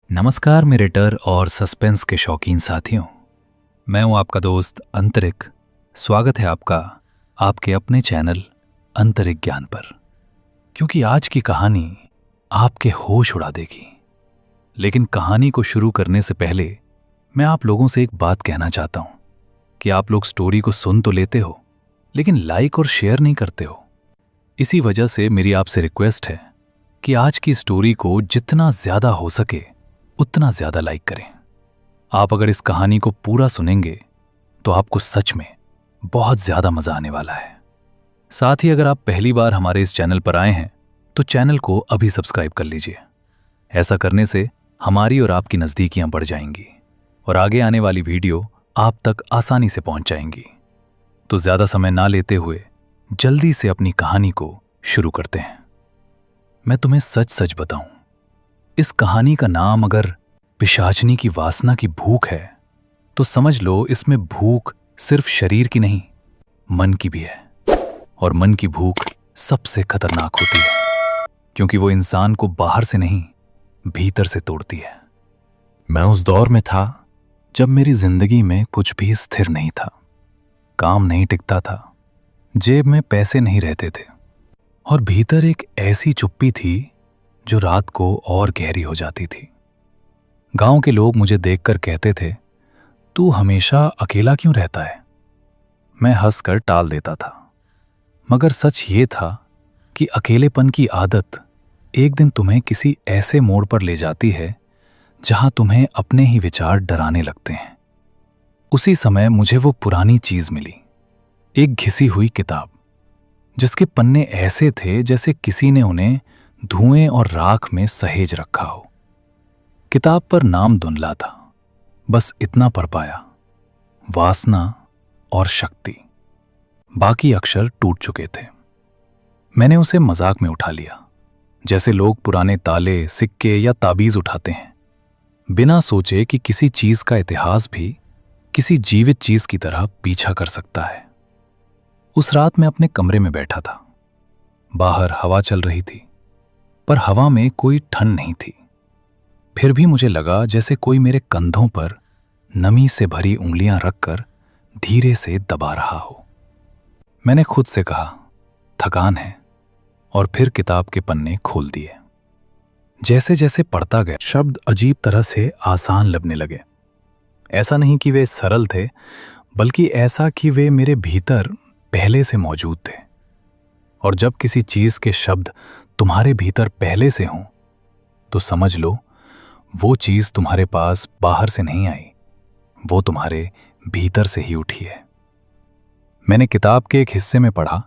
नमस्कार मेरे डर और सस्पेंस के शौकीन साथियों। मैं हूं आपका दोस्त अंतरिक। स्वागत है आपका आपके अपने चैनल अंतरिक ज्ञान पर। क्योंकि आज की कहानी आपके होश उड़ा देगी। लेकिन कहानी को शुरू करने से पहले मैं आप लोगों से एक बात कहना चाहता हूं कि आप लोग स्टोरी को सुन तो लेते हो, लेकिन लाइक और शेयर नहीं करते हो। इसी वजह से मेरी आपसे रिक्वेस्ट है कि आज की स्टोरी को जितना ज्यादा हो सके उतना ज्यादा लाइक करें। आप अगर इस कहानी को पूरा सुनेंगे तो आपको सच में बहुत ज्यादा मजा आने वाला है। साथ ही अगर आप पहली बार हमारे इस चैनल पर आए हैं तो चैनल को अभी सब्सक्राइब कर लीजिए। ऐसा करने से हमारी और आपकी नजदीकियां बढ़ जाएंगी और आगे आने वाली वीडियो आप तक आसानी से पहुंच जाएंगी। तो ज्यादा समय ना लेते हुए जल्दी से अपनी कहानी को शुरू करते हैं। मैं तुम्हें सच सच बताऊं, इस कहानी का नाम अगर पिशाचनी की वासना की भूख है तो समझ लो इसमें भूख सिर्फ शरीर की नहीं, मन की भी है। और मन की भूख सबसे खतरनाक होती है क्योंकि वो इंसान को बाहर से नहीं भीतर से तोड़ती है। मैं उस दौर में था जब मेरी जिंदगी में कुछ भी स्थिर नहीं था, काम नहीं टिकता था, जेब में पैसे नहीं रहते थे और भीतर एक ऐसी चुप्पी थी जो रात को और गहरी हो जाती थी। गांव के लोग मुझे देखकर कहते थे, तू हमेशा अकेला क्यों रहता है? मैं हंसकर टाल देता था, मगर सच ये था कि अकेलेपन की आदत एक दिन तुम्हें किसी ऐसे मोड़ पर ले जाती है जहां तुम्हें अपने ही विचार डराने लगते हैं। उसी समय मुझे वो पुरानी चीज मिली, एक घिसी हुई किताब जिसके पन्ने ऐसे थे जैसे किसी ने उन्हें धुएं और राख में सहेज रखा हो। किताब पर नाम धुंधला था, बस इतना पढ़ पाया, वासना और शक्ति। बाकी अक्षर टूट चुके थे। मैंने उसे मजाक में उठा लिया, जैसे लोग पुराने ताले, सिक्के या ताबीज उठाते हैं, बिना सोचे कि किसी चीज का इतिहास भी किसी जीवित चीज की तरह पीछा कर सकता है। उस रात मैं अपने कमरे में बैठा था। बाहर हवा चल रही थी, पर हवा में कोई ठंड नहीं थी। फिर भी मुझे लगा जैसे कोई मेरे कंधों पर नमी से भरी उंगलियां रखकर धीरे से दबा रहा हो। मैंने खुद से कहा, थकान है, और फिर किताब के पन्ने खोल दिए। जैसे जैसे पढ़ता गया शब्द अजीब तरह से आसान लगने लगे। ऐसा नहीं कि वे सरल थे, बल्कि ऐसा कि वे मेरे भीतर पहले से मौजूद थे। और जब किसी चीज के शब्द तुम्हारे भीतर पहले से हों तो समझ लो वो चीज तुम्हारे पास बाहर से नहीं आई, वो तुम्हारे भीतर से ही उठी है। मैंने किताब के एक हिस्से में पढ़ा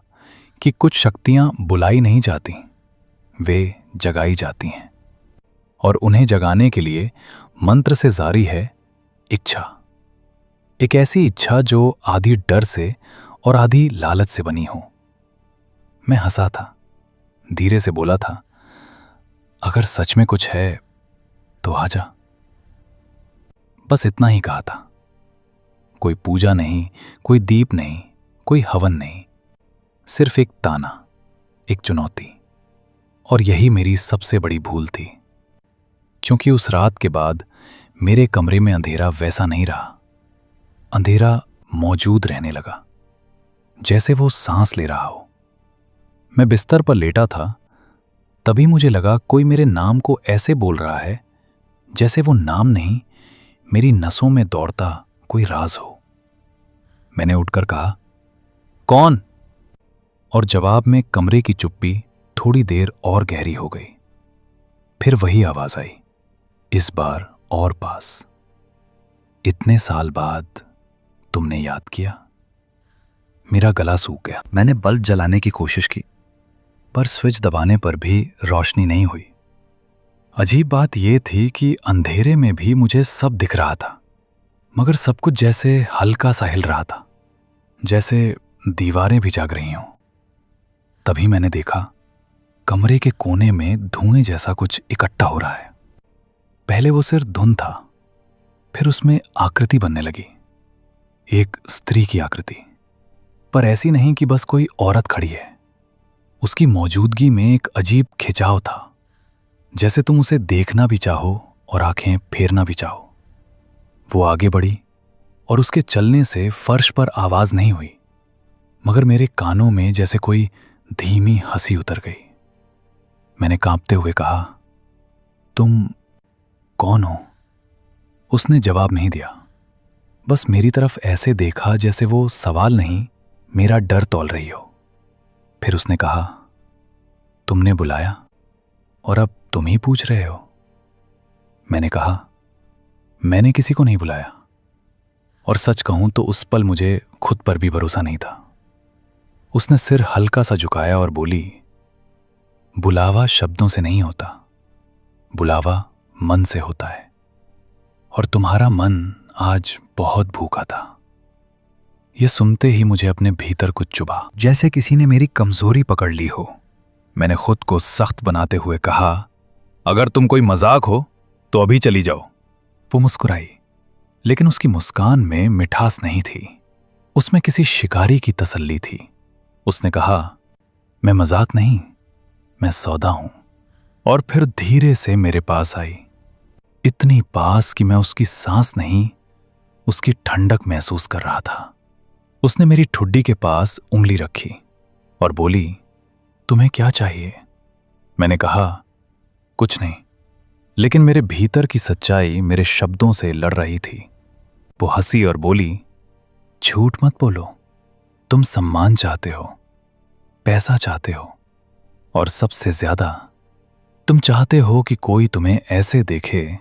कि कुछ शक्तियां बुलाई नहीं जाती, वे जगाई जाती हैं, और उन्हें जगाने के लिए मंत्र से जारी है इच्छा। एक ऐसी इच्छा जो आधी डर से और आधी लालच से बनी हो। मैं हंसा था, धीरे से बोला था, अगर सच में कुछ है तो आजा। बस इतना ही कहा था। कोई पूजा नहीं, कोई दीप नहीं, कोई हवन नहीं, सिर्फ एक ताना, एक चुनौती। और यही मेरी सबसे बड़ी भूल थी, क्योंकि उस रात के बाद मेरे कमरे में अंधेरा वैसा नहीं रहा। अंधेरा मौजूद रहने लगा, जैसे वो सांस ले रहा हो। मैं बिस्तर पर लेटा था, तभी मुझे लगा कोई मेरे नाम को ऐसे बोल रहा है जैसे वो नाम नहीं, मेरी नसों में दौड़ता कोई राज हो। मैंने उठकर कहा, कौन? और जवाब में कमरे की चुप्पी थोड़ी देर और गहरी हो गई। फिर वही आवाज आई, इस बार और पास। इतने साल बाद तुमने याद किया। मेरा गला सूख गया। मैंने बल्ब जलाने की कोशिश की, पर स्विच दबाने पर भी रोशनी नहीं हुई। अजीब बात यह थी कि अंधेरे में भी मुझे सब दिख रहा था, मगर सब कुछ जैसे हल्का सा हिल रहा था, जैसे दीवारें भी जाग रही हों। तभी मैंने देखा कमरे के कोने में धुएं जैसा कुछ इकट्ठा हो रहा है। पहले वो सिर्फ धुंध था, फिर उसमें आकृति बनने लगी, एक स्त्री की आकृति। पर ऐसी नहीं कि बस कोई औरत खड़ी है। उसकी मौजूदगी में एक अजीब खिंचाव था, जैसे तुम उसे देखना भी चाहो और आंखें फेरना भी चाहो। वो आगे बढ़ी और उसके चलने से फर्श पर आवाज नहीं हुई, मगर मेरे कानों में जैसे कोई धीमी हंसी उतर गई। मैंने कांपते हुए कहा, तुम कौन हो? उसने जवाब नहीं दिया, बस मेरी तरफ ऐसे देखा जैसे वो सवाल नहीं, मेरा डर तौल रही हो। फिर उसने कहा, तुमने बुलाया और अब तुम ही पूछ रहे हो? मैंने कहा, मैंने किसी को नहीं बुलाया। और सच कहूं तो उस पल मुझे खुद पर भी भरोसा नहीं था। उसने सिर हल्का सा झुकाया और बोली, बुलावा शब्दों से नहीं होता, बुलावा मन से होता है। और तुम्हारा मन आज बहुत भूखा था। यह सुनते ही मुझे अपने भीतर कुछ चुभा, जैसे किसी ने मेरी कमजोरी पकड़ ली हो। मैंने खुद को सख्त बनाते हुए कहा, अगर तुम कोई मजाक हो तो अभी चली जाओ। वो मुस्कुराई, लेकिन उसकी मुस्कान में मिठास नहीं थी, उसमें किसी शिकारी की तसल्ली थी। उसने कहा, मैं मजाक नहीं, मैं सौदा हूं। और फिर धीरे से मेरे पास आई, इतनी पास कि मैं उसकी सांस नहीं, उसकी ठंडक महसूस कर रहा था। उसने मेरी ठुड्डी के पास उंगली रखी और बोली, तुम्हें क्या चाहिए? मैंने कहा, कुछ नहीं, लेकिन मेरे भीतर की सच्चाई मेरे शब्दों से लड़ रही थी। वो हंसी और बोली, झूठ मत बोलो, तुम सम्मान चाहते हो, पैसा चाहते हो, और सबसे ज्यादा तुम चाहते हो कि कोई तुम्हें ऐसे देखे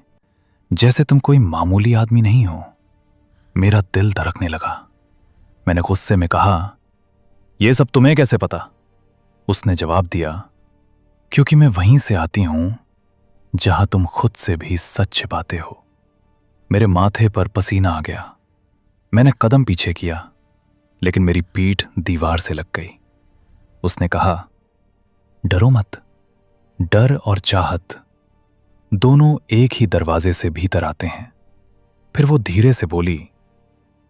जैसे तुम कोई मामूली आदमी नहीं हो। मेरा दिल धड़कने लगा। मैंने गुस्से में कहा, यह सब तुम्हें कैसे पता? उसने जवाब दिया, क्योंकि मैं वहीं से आती हूं जहां तुम खुद से भी सच छिपाते हो। मेरे माथे पर पसीना आ गया। मैंने कदम पीछे किया, लेकिन मेरी पीठ दीवार से लग गई। उसने कहा, डरो मत। डर और चाहत दोनों एक ही दरवाजे से भीतर आते हैं। फिर वो धीरे से बोली,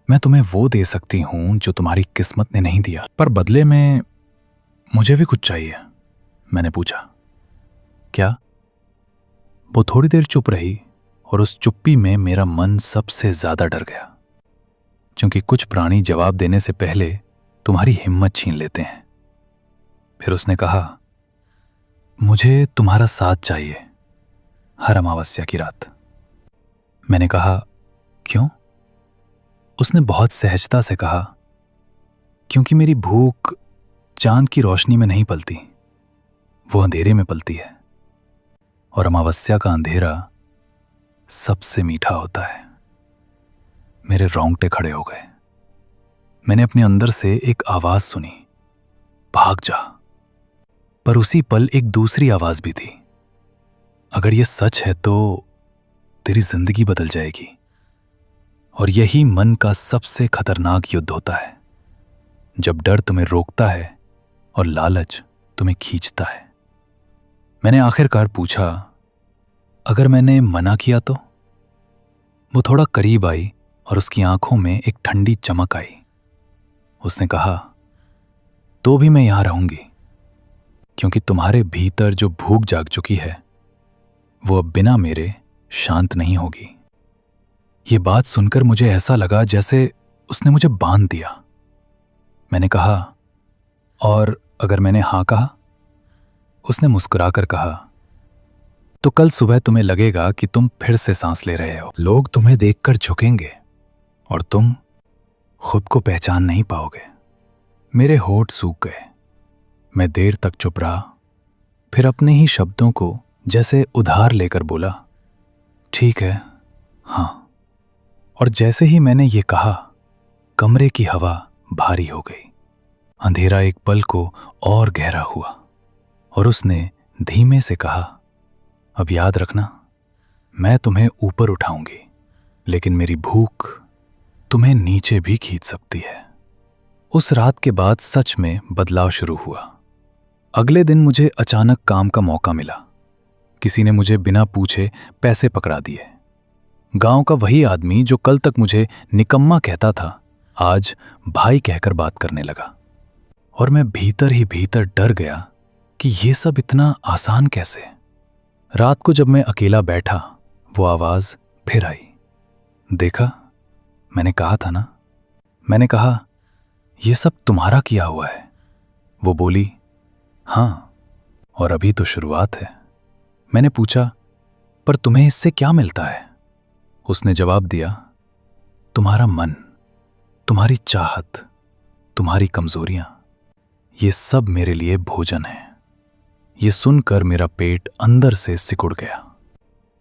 मैं तुम्हें वो दे सकती हूं जो तुम्हारी किस्मत ने नहीं दिया, पर बदले में मुझे भी कुछ चाहिए। मैंने पूछा, क्या? वो थोड़ी देर चुप रही और उस चुप्पी में मेरा मन सबसे ज्यादा डर गया, क्योंकि कुछ प्राणी जवाब देने से पहले तुम्हारी हिम्मत छीन लेते हैं। फिर उसने कहा, मुझे तुम्हारा साथ चाहिए, हर अमावस्या की रात। मैंने कहा, क्यों? उसने बहुत सहजता से कहा, क्योंकि मेरी भूख चांद की रोशनी में नहीं पलती, वो अंधेरे में पलती है, और अमावस्या का अंधेरा सबसे मीठा होता है। मेरे रोंगटे खड़े हो गए। मैंने अपने अंदर से एक आवाज सुनी, भाग जा। पर उसी पल एक दूसरी आवाज भी थी, अगर यह सच है तो तेरी जिंदगी बदल जाएगी। और यही मन का सबसे खतरनाक युद्ध होता है, जब डर तुम्हें रोकता है और लालच तुम्हें खींचता है। मैंने आखिरकार पूछा, अगर मैंने मना किया तो? वो थोड़ा करीब आई और उसकी आंखों में एक ठंडी चमक आई। उसने कहा, तो भी मैं यहां रहूंगी, क्योंकि तुम्हारे भीतर जो भूख जाग चुकी है वो अब बिना मेरे शांत नहीं होगी। ये बात सुनकर मुझे ऐसा लगा जैसे उसने मुझे बांध दिया। मैंने कहा, और अगर मैंने हां कहा? उसने मुस्कुराकर कहा, तो कल सुबह तुम्हें लगेगा कि तुम फिर से सांस ले रहे हो। लोग तुम्हें देखकर झुकेंगे और तुम खुद को पहचान नहीं पाओगे। मेरे होठ सूख गए। मैं देर तक चुप रहा, फिर अपने ही शब्दों को जैसे उधार लेकर बोला, ठीक है, हां। और जैसे ही मैंने ये कहा, कमरे की हवा भारी हो गई। अंधेरा एक पल को और गहरा हुआ और उसने धीमे से कहा, अब याद रखना, मैं तुम्हें ऊपर उठाऊंगी, लेकिन मेरी भूख तुम्हें नीचे भी खींच सकती है। उस रात के बाद सच में बदलाव शुरू हुआ। अगले दिन मुझे अचानक काम का मौका मिला। किसी ने मुझे बिना पूछे पैसे पकड़ा दिए। गांव का वही आदमी जो कल तक मुझे निकम्मा कहता था, आज भाई कहकर बात करने लगा। और मैं भीतर ही भीतर डर गया कि ये सब इतना आसान कैसे। रात को जब मैं अकेला बैठा, वो आवाज फिर आई। देखा, मैंने कहा था ना। मैंने कहा, ये सब तुम्हारा किया हुआ है। वो बोली, हाँ, और अभी तो शुरुआत है। मैंने पूछा, पर तुम्हें इससे क्या मिलता है? उसने जवाब दिया, तुम्हारा मन, तुम्हारी चाहत, तुम्हारी कमजोरियां, ये सब मेरे लिए भोजन है। ये सुनकर मेरा पेट अंदर से सिकुड़ गया।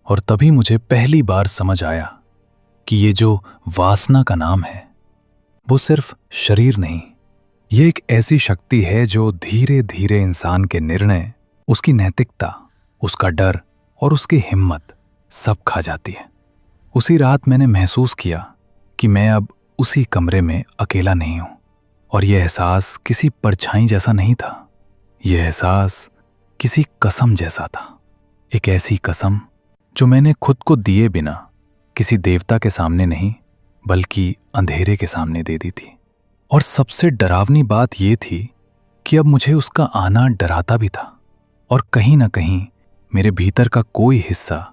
और तभी मुझे पहली बार समझ आया कि ये जो वासना का नाम है, वो सिर्फ शरीर नहीं, ये एक ऐसी शक्ति है जो धीरे धीरे इंसान के निर्णय, उसकी नैतिकता, उसका डर और उसकी हिम्मत सब खा जाती है। उसी रात मैंने महसूस किया कि मैं अब उसी कमरे में अकेला नहीं हूं। और यह एहसास किसी परछाई जैसा नहीं था। यह एहसास किसी कसम जैसा था। एक ऐसी कसम जो मैंने खुद को दिए बिना किसी देवता के सामने नहीं, बल्कि अंधेरे के सामने दे दी थी। और सबसे डरावनी बात यह थी कि अब मुझे उसका आना डराता भी था। और कहीं ना कहीं मेरे भीतर का कोई हिस्सा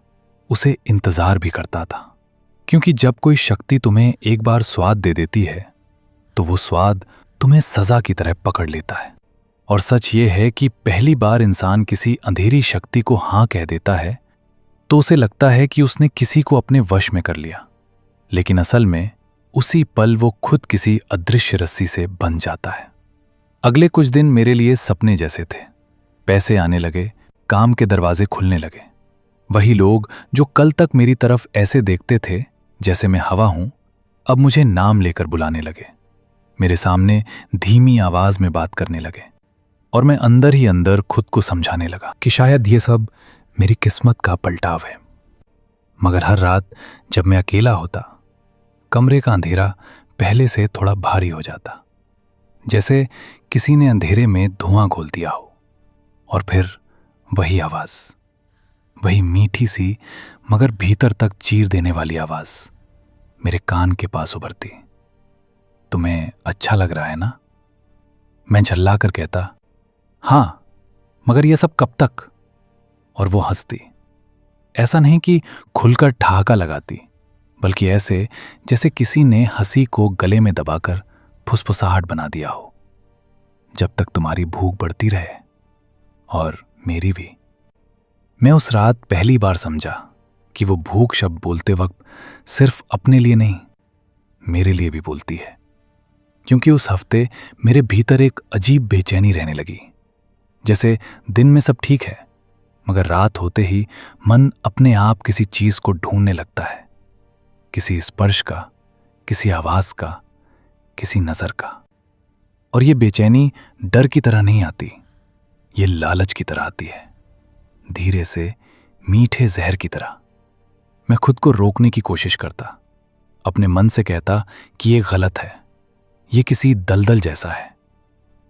उसे इंतजार भी करता था। क्योंकि जब कोई शक्ति तुम्हें एक बार स्वाद दे देती है, तो वो स्वाद तुम्हें सजा की तरह पकड़ लेता है। और सच ये है कि पहली बार इंसान किसी अंधेरी शक्ति को हाँ कह देता है, तो उसे लगता है कि उसने किसी को अपने वश में कर लिया। लेकिन असल में उसी पल वो खुद किसी अदृश्य रस्सी से बंध जाता है। अगले कुछ दिन मेरे लिए सपने जैसे थे। पैसे आने लगे, काम के दरवाजे खुलने लगे। वही लोग जो कल तक मेरी तरफ ऐसे देखते थे जैसे मैं हवा हूं, अब मुझे नाम लेकर बुलाने लगे। मेरे सामने धीमी आवाज में बात करने लगे। और मैं अंदर ही अंदर खुद को समझाने लगा कि शायद ये सब मेरी किस्मत का पलटाव है। मगर हर रात जब मैं अकेला होता, कमरे का अंधेरा पहले से थोड़ा भारी हो जाता, जैसे किसी ने अंधेरे में धुआं घोल दिया हो। और फिर वही आवाज, वही मीठी सी मगर भीतर तक चीर देने वाली आवाज मेरे कान के पास उभरती। तुम्हें अच्छा लग रहा है ना? मैं झल्ला कर कहता, हाँ, मगर यह सब कब तक? और वो हंसती। ऐसा नहीं कि खुलकर ठहाका लगाती, बल्कि ऐसे जैसे किसी ने हंसी को गले में दबाकर फुसफुसाहट बना दिया हो। जब तक तुम्हारी भूख बढ़ती रहे, और मेरी भी। मैं उस रात पहली बार समझा कि वो भूख शब्द बोलते वक्त सिर्फ अपने लिए नहीं, मेरे लिए भी बोलती है। क्योंकि उस हफ्ते मेरे भीतर एक अजीब बेचैनी रहने लगी। जैसे दिन में सब ठीक है, मगर रात होते ही मन अपने आप किसी चीज को ढूंढने लगता है। किसी स्पर्श का, किसी आवाज का, किसी नजर का। और ये बेचैनी डर की तरह नहीं आती, ये लालच की तरह आती है, धीरे से, मीठे जहर की तरह। मैं खुद को रोकने की कोशिश करता, अपने मन से कहता कि ये गलत है, ये किसी दलदल जैसा है।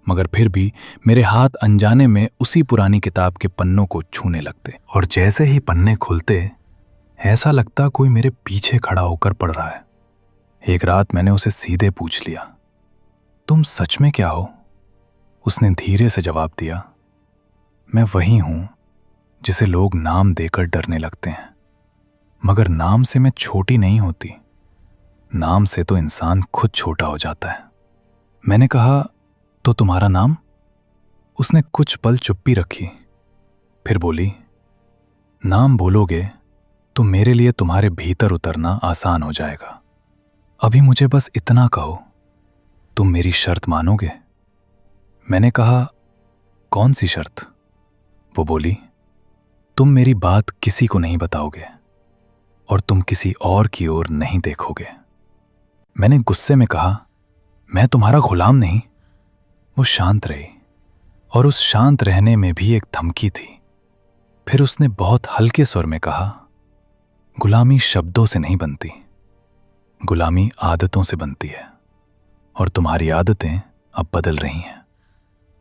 मगर फिर भी मेरे हाथ अनजाने में उसी पुरानी किताब के पन्नों को छूने लगते। और जैसे ही पन्ने खुलते, ऐसा लगता कोई मेरे पीछे खड़ा होकर पढ़ रहा है। एक रात मैंने उसे सीधे पूछ लिया, तुम सच में क्या हो? उसने धीरे से जवाब दिया, मैं वही हूं जिसे लोग नाम देकर डरने लगते हैं। मगर नाम से मैं छोटी नहीं होती, नाम से तो इंसान खुद छोटा हो जाता है। मैंने कहा, तो तुम्हारा नाम? उसने कुछ पल चुप्पी रखी, फिर बोली, नाम बोलोगे तो मेरे लिए तुम्हारे भीतर उतरना आसान हो जाएगा। अभी मुझे बस इतना कहो, तुम मेरी शर्त मानोगे? मैंने कहा, कौन सी शर्त? वो बोली, तुम मेरी बात किसी को नहीं बताओगे और तुम किसी और की ओर नहीं देखोगे। मैंने गुस्से में कहा, मैं तुम्हारा गुलाम नहीं। वो शांत रही, और उस शांत रहने में भी एक धमकी थी। फिर उसने बहुत हल्के स्वर में कहा, गुलामी शब्दों से नहीं बनती, गुलामी आदतों से बनती है, और तुम्हारी आदतें अब बदल रही हैं।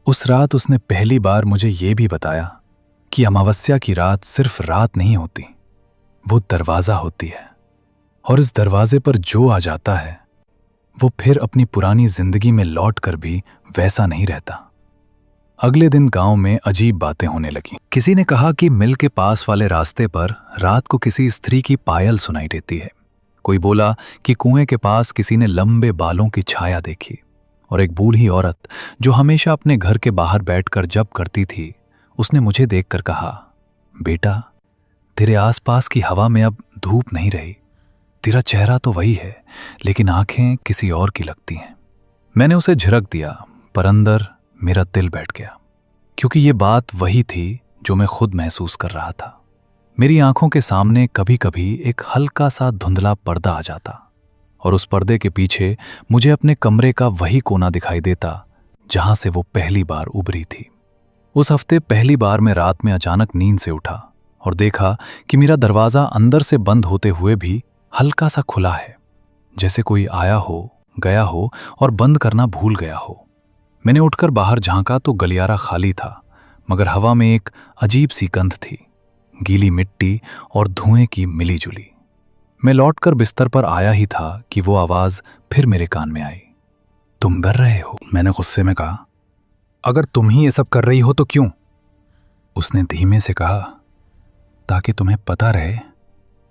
उस रात उसने पहली बार मुझे ये भी बताया कि अमावस्या की रात सिर्फ रात नहीं होती, वो दरवाजा होती है। और इस दरवाजे पर जो आ जाता है, वो फिर अपनी पुरानी जिंदगी में लौट कर भी वैसा नहीं रहता। अगले दिन गांव में अजीब बातें होने लगीं। किसी ने कहा कि मिल के पास वाले रास्ते पर रात को किसी स्त्री की पायल सुनाई देती है। कोई बोला कि कुएं के पास किसी ने लंबे बालों की छाया देखी, और एक बूढ़ी औरत जो हमेशा अपने घर के बाहर बैठकर जप करती थी, उसने मुझे देखकर कहा, बेटा, तेरे आसपास की हवा में अब धूप नहीं रही। तेरा चेहरा तो वही है, लेकिन आंखें किसी और की लगती हैं। मैंने उसे झिड़क दिया, पर अंदर मेरा दिल बैठ गया, क्योंकि ये बात वही थी जो मैं खुद महसूस कर रहा था। मेरी आंखों के सामने कभी कभी एक हल्का सा धुंधला पर्दा आ जाता, और उस पर्दे के पीछे मुझे अपने कमरे का वही कोना दिखाई देता जहां से वो पहली बार उभरी थी। उस हफ्ते पहली बार मैं रात में अचानक नींद से उठा और देखा कि मेरा दरवाजा अंदर से बंद होते हुए भी हल्का सा खुला है, जैसे कोई आया हो, गया हो और बंद करना भूल गया हो। मैंने उठकर बाहर झांका तो गलियारा खाली था, मगर हवा में एक अजीब सी गंध थी, गीली मिट्टी और धुएं की मिली जुली। मैं लौटकर बिस्तर पर आया ही था कि वो आवाज फिर मेरे कान में आई। तुम डर रहे हो? मैंने गुस्से में कहा। अगर तुम ही ये सब कर रही हो तो क्यों? उसने धीमे से कहा, ताकि तुम्हें पता रहे,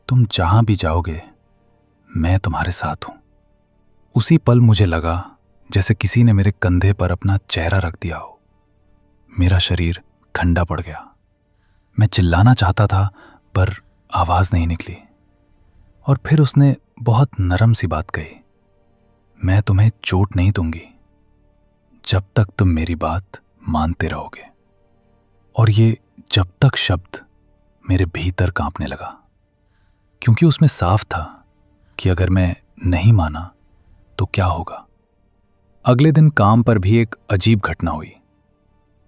तुम जहां भी जाओगे मैं तुम्हारे साथ हूं। उसी पल मुझे लगा जैसे किसी ने मेरे कंधे पर अपना चेहरा रख दिया हो। मेरा शरीर ठंडा पड़ गया। मैं चिल्लाना चाहता था, पर आवाज नहीं निकली। और फिर उसने बहुत नरम सी बात कही, मैं तुम्हें चोट नहीं दूंगी जब तक तुम मेरी बात मानते रहोगे। और ये जब तक शब्द मेरे भीतर कांपने लगा, क्योंकि उसमें साफ था कि अगर मैं नहीं माना तो क्या होगा। अगले दिन काम पर भी एक अजीब घटना हुई।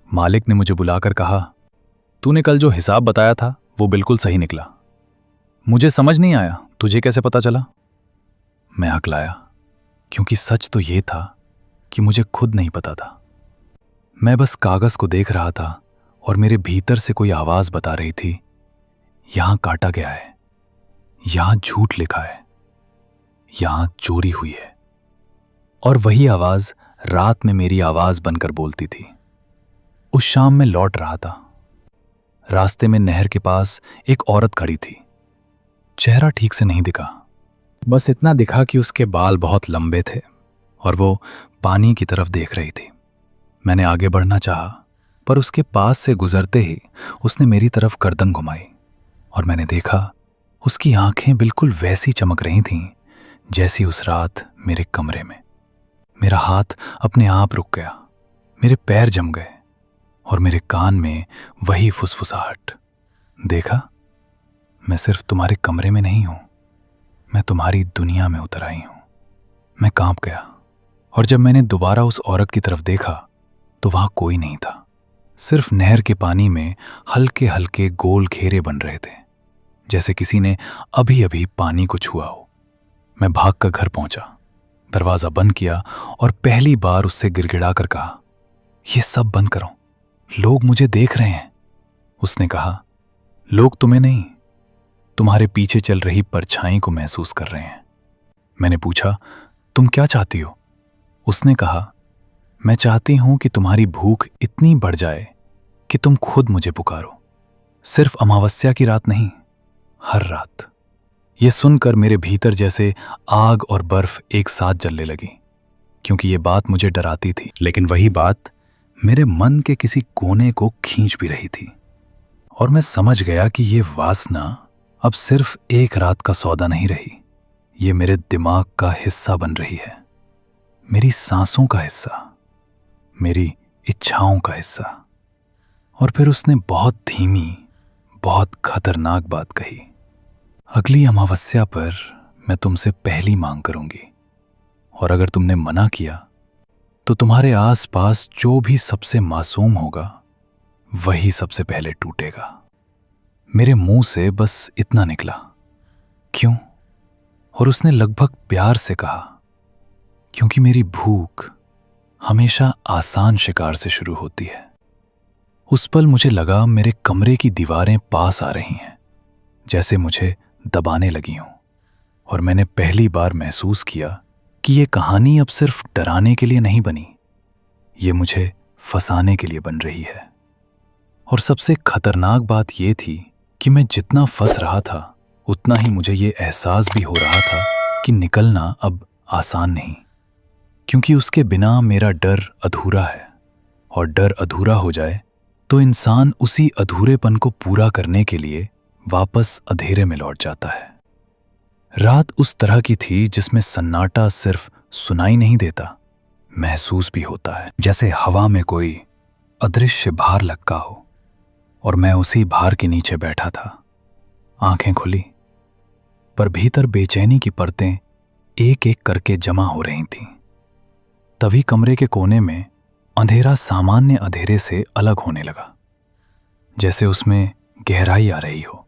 मालिक ने मुझे बुलाकर कहा, तूने कल जो हिसाब बताया था वो बिल्कुल सही निकला। मुझे समझ नहीं आया, तुझे कैसे पता चला? मैं हकलाया, क्योंकि सच तो ये था कि मुझे खुद नहीं पता था। मैं बस कागज को देख रहा था और मेरे भीतर से कोई आवाज बता रही थी, यहां काटा गया है, यहां झूठ लिखा है, यहां चोरी हुई है। और वही आवाज रात में मेरी आवाज बनकर बोलती थी। उस शाम मैं लौट रहा था। रास्ते में नहर के पास एक औरत खड़ी थी। चेहरा ठीक से नहीं दिखा, बस इतना दिखा कि उसके बाल बहुत लंबे थे और वो पानी की तरफ देख रही थी। मैंने आगे बढ़ना चाहा, पर उसके पास से गुजरते ही उसने मेरी तरफ गर्दन घुमाई और मैंने देखा उसकी आंखें बिल्कुल वैसी चमक रही थीं जैसी उस रात मेरे कमरे में। मेरा हाथ अपने आप रुक गया, मेरे पैर जम गए और मेरे कान में वही फुसफुसाहट। देखा, मैं सिर्फ तुम्हारे कमरे में नहीं हूं, मैं तुम्हारी दुनिया में उतर आई हूं। मैं कांप गया और जब मैंने दोबारा उस औरत की तरफ देखा तो वहां कोई नहीं था। सिर्फ नहर के पानी में हल्के हल्के गोल घेरे बन रहे थे, जैसे किसी ने अभी अभी पानी को छुआ हो। मैं भागकर घर पहुंचा, दरवाजा बंद किया और पहली बार उससे गिड़गिड़ाकर कहा, यह सब बंद करो, लोग मुझे देख रहे हैं। उसने कहा, लोग तुम्हें नहीं, तुम्हारे पीछे चल रही परछाई को महसूस कर रहे हैं। मैंने पूछा, तुम क्या चाहती हो? उसने कहा, मैं चाहती हूं कि तुम्हारी भूख इतनी बढ़ जाए कि तुम खुद मुझे पुकारो, सिर्फ अमावस्या की रात नहीं, हर रात। यह सुनकर मेरे भीतर जैसे आग और बर्फ एक साथ जलने लगी, क्योंकि यह बात मुझे डराती थी, लेकिन वही बात मेरे मन के किसी कोने को खींच भी रही थी। और मैं समझ गया कि यह वासना अब सिर्फ एक रात का सौदा नहीं रही, ये मेरे दिमाग का हिस्सा बन रही है, मेरी सांसों का हिस्सा, मेरी इच्छाओं का हिस्सा। और फिर उसने बहुत धीमी, बहुत खतरनाक बात कही, अगली अमावस्या पर मैं तुमसे पहली मांग करूंगी, और अगर तुमने मना किया तो तुम्हारे आसपास जो भी सबसे मासूम होगा वही सबसे पहले टूटेगा। मेरे मुंह से बस इतना निकला, क्यों? और उसने लगभग प्यार से कहा, क्योंकि मेरी भूख हमेशा आसान शिकार से शुरू होती है। उस पल मुझे लगा मेरे कमरे की दीवारें पास आ रही हैं, जैसे मुझे दबाने लगी हूं, और मैंने पहली बार महसूस किया कि ये कहानी अब सिर्फ डराने के लिए नहीं बनी, ये मुझे फंसाने के लिए बन रही है। और सबसे खतरनाक बात ये थी कि मैं जितना फंस रहा था उतना ही मुझे ये एहसास भी हो रहा था कि निकलना अब आसान नहीं, क्योंकि उसके बिना मेरा डर अधूरा है, और डर अधूरा हो जाए तो इंसान उसी अधूरेपन को पूरा करने के लिए वापस अंधेरे में लौट जाता है। रात उस तरह की थी जिसमें सन्नाटा सिर्फ सुनाई नहीं देता, महसूस भी होता है, जैसे हवा में कोई अदृश्य भार लटका हो और मैं उसी भार के नीचे बैठा था। आंखें खुली, पर भीतर बेचैनी की परतें एक एक करके जमा हो रही थीं। तभी कमरे के कोने में अंधेरा सामान्य अंधेरे से अलग होने लगा, जैसे उसमें गहराई आ रही हो,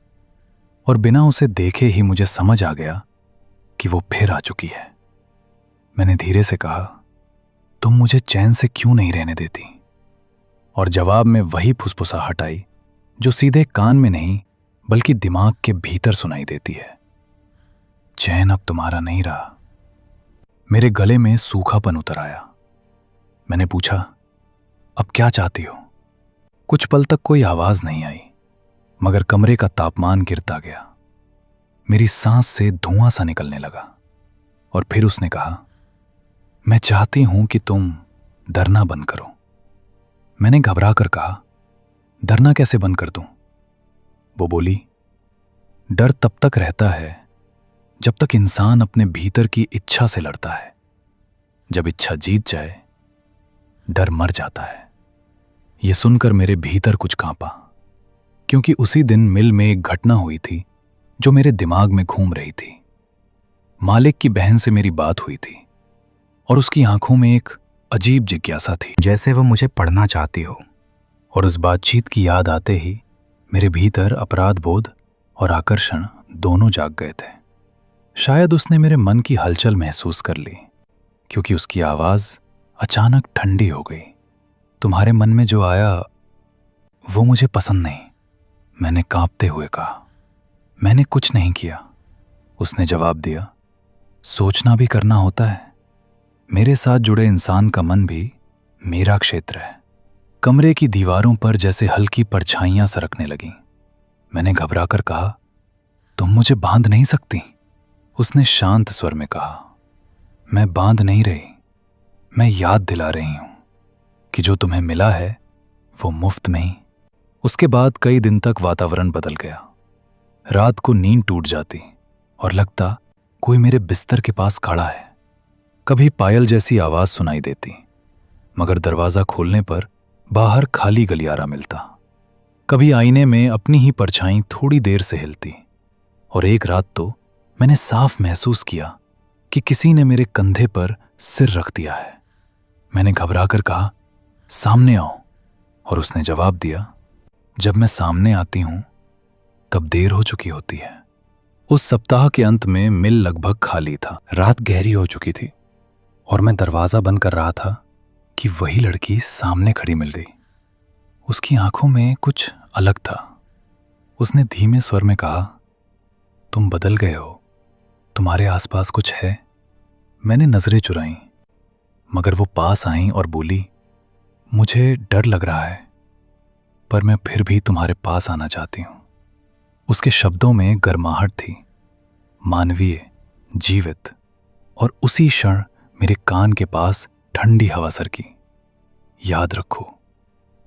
और बिना उसे देखे ही मुझे समझ आ गया कि वो फिर आ चुकी है। मैंने धीरे से कहा, तुम मुझे चैन से क्यों नहीं रहने देती? और जवाब में वही फुसफुसाहट आई जो सीधे कान में नहीं बल्कि दिमाग के भीतर सुनाई देती है। चैन अब तुम्हारा नहीं रहा। मेरे गले में सूखापन उतर आया। मैंने पूछा, अब क्या चाहती हो? कुछ पल तक कोई आवाज नहीं आई, मगर कमरे का तापमान गिरता गया। मेरी सांस से धुआं सा निकलने लगा, और फिर उसने कहा, मैं चाहती हूं कि तुम डरना बंद करो। मैंने घबरा कर कहा, डरना कैसे बंद कर दूं? वो बोली, डर तब तक रहता है जब तक इंसान अपने भीतर की इच्छा से लड़ता है। जब इच्छा जीत जाए, डर मर जाता है। यह सुनकर मेरे भीतर कुछ कांपा, क्योंकि उसी दिन मिल में एक घटना हुई थी जो मेरे दिमाग में घूम रही थी। मालिक की बहन से मेरी बात हुई थी, और उसकी आंखों में एक अजीब जिज्ञासा थी, जैसे वह मुझे पढ़ना चाहती हो। और उस बातचीत की याद आते ही मेरे भीतर अपराध बोध और आकर्षण दोनों जाग गए थे। शायद उसने मेरे मन की हलचल महसूस कर ली, क्योंकि उसकी आवाज अचानक ठंडी हो गई। तुम्हारे मन में जो आया वो मुझे पसंद नहीं, मैंने कांपते हुए कहा। मैंने कुछ नहीं किया, उसने जवाब दिया। सोचना भी करना होता है। मेरे साथ जुड़े इंसान का मन भी मेरा क्षेत्र है। कमरे की दीवारों पर जैसे हल्की परछाइयां सरकने लगीं। मैंने घबरा कर कहा, तुम मुझे बांध नहीं सकती? उसने शांत स्वर में कहा, मैं बांध नहीं रही, मैं याद दिला रही हूं कि जो तुम्हें मिला है वो मुफ्त में ही। उसके बाद कई दिन तक वातावरण बदल गया। रात को नींद टूट जाती और लगता कोई मेरे बिस्तर के पास खड़ा है। कभी पायल जैसी आवाज सुनाई देती, मगर दरवाजा खोलने पर बाहर खाली गलियारा मिलता। कभी आईने में अपनी ही परछाई थोड़ी देर से हिलती, और एक रात तो मैंने साफ महसूस किया कि किसी ने मेरे कंधे पर सिर रख दिया है। मैंने घबरा कर कहा, सामने आओ, और उसने जवाब दिया, जब मैं सामने आती हूं तब देर हो चुकी होती है। उस सप्ताह के अंत में मिल लगभग खाली था। रात गहरी हो चुकी थी, और मैं दरवाजा बंद कर रहा था कि वही लड़की सामने खड़ी मिल गई। उसकी आंखों में कुछ अलग था। उसने धीमे स्वर में कहा, तुम बदल गए हो, तुम्हारे आसपास कुछ है। मैंने नजरें चुराईं, मगर वो पास आईं और बोली, मुझे डर लग रहा है, पर मैं फिर भी तुम्हारे पास आना चाहती हूं। उसके शब्दों में गर्माहट थी, मानवीय, जीवित, और उसी क्षण मेरे कान के पास ठंडी हवा सरकी। याद रखो।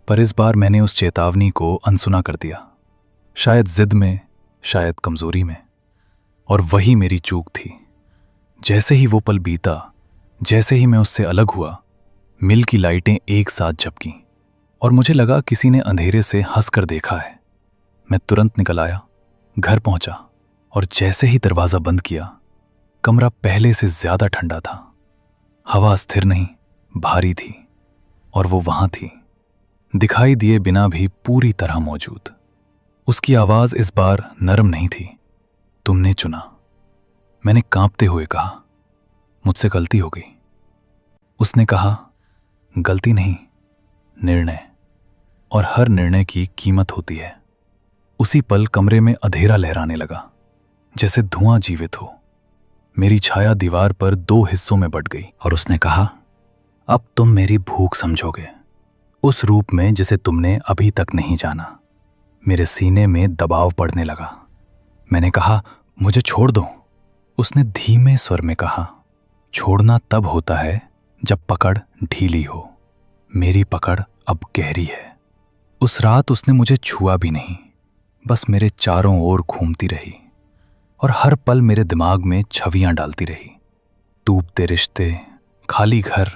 पर इस बार मैंने उस चेतावनी को अनसुना कर दिया, शायद जिद में, शायद कमजोरी में, और वही मेरी चूक थी। जैसे ही वो पल बीता, जैसे ही मैं उससे अलग हुआ, मिल की लाइटें एक साथ झपकीं, और मुझे लगा किसी ने अंधेरे से हंसकर देखा है। मैं तुरंत निकल आया, घर पहुंचा, और जैसे ही दरवाजा बंद किया, कमरा पहले से ज्यादा ठंडा था। हवा स्थिर नहीं, भारी थी, और वो वहां थी, दिखाई दिए बिना भी पूरी तरह मौजूद। उसकी आवाज इस बार नरम नहीं थी, तुमने चुना। मैंने कांपते हुए कहा, मुझसे गलती हो गई। उसने कहा, गलती नहीं, निर्णय, और हर निर्णय की कीमत होती है। उसी पल कमरे में अंधेरा लहराने लगा, जैसे धुआं जीवित हो। मेरी छाया दीवार पर 2 हिस्सों में बट गई और उसने कहा, अब तुम मेरी भूख समझोगे, उस रूप में जिसे तुमने अभी तक नहीं जाना। मेरे सीने में दबाव पड़ने लगा। मैंने कहा, मुझे छोड़ दो। उसने धीमे स्वर में कहा, छोड़ना तब होता है जब पकड़ ढीली हो। मेरी पकड़ अब गहरी है। उस रात उसने मुझे छुआ भी नहीं, बस मेरे चारों ओर घूमती रही और हर पल मेरे दिमाग में छवियां डालती रही। टूटते रिश्ते, खाली घर,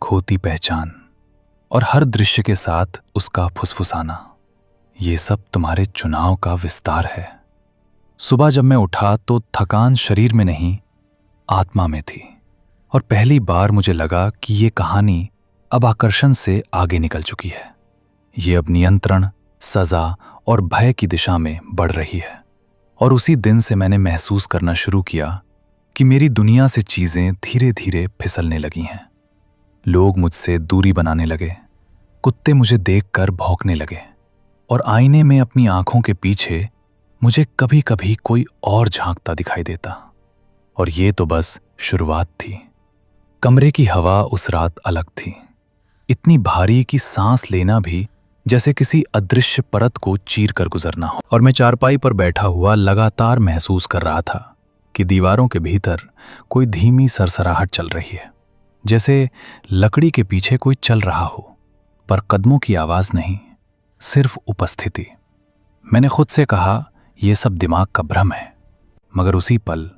खोती पहचान और हर दृश्य के साथ उसका फुसफुसाना। ये सब तुम्हारे चुनाव का विस्तार है। सुबह जब मैं उठा तो थकान शरीर में नहीं, आत्मा में थी और पहली बार मुझे लगा कि ये कहानी अब आकर्षण से आगे निकल चुकी है। ये अब नियंत्रण, सजा और भय की दिशा में बढ़ रही है। और उसी दिन से मैंने महसूस करना शुरू किया कि मेरी दुनिया से चीजें धीरे धीरे फिसलने लगी हैं। लोग मुझसे दूरी बनाने लगे, कुत्ते मुझे देखकर भौंकने लगे और आईने में अपनी आंखों के पीछे मुझे कभी कभी कोई और झांकता दिखाई देता। और ये तो बस शुरुआत थी। कमरे की हवा उस रात अलग थी, इतनी भारी कि सांस लेना भी जैसे किसी अदृश्य परत को चीर कर गुजरना हो। और मैं चारपाई पर बैठा हुआ लगातार महसूस कर रहा था कि दीवारों के भीतर कोई धीमी सरसराहट चल रही है, जैसे लकड़ी के पीछे कोई चल रहा हो, पर कदमों की आवाज नहीं, सिर्फ उपस्थिति। मैंने खुद से कहा, यह सब दिमाग का भ्रम है। मगर उसी पल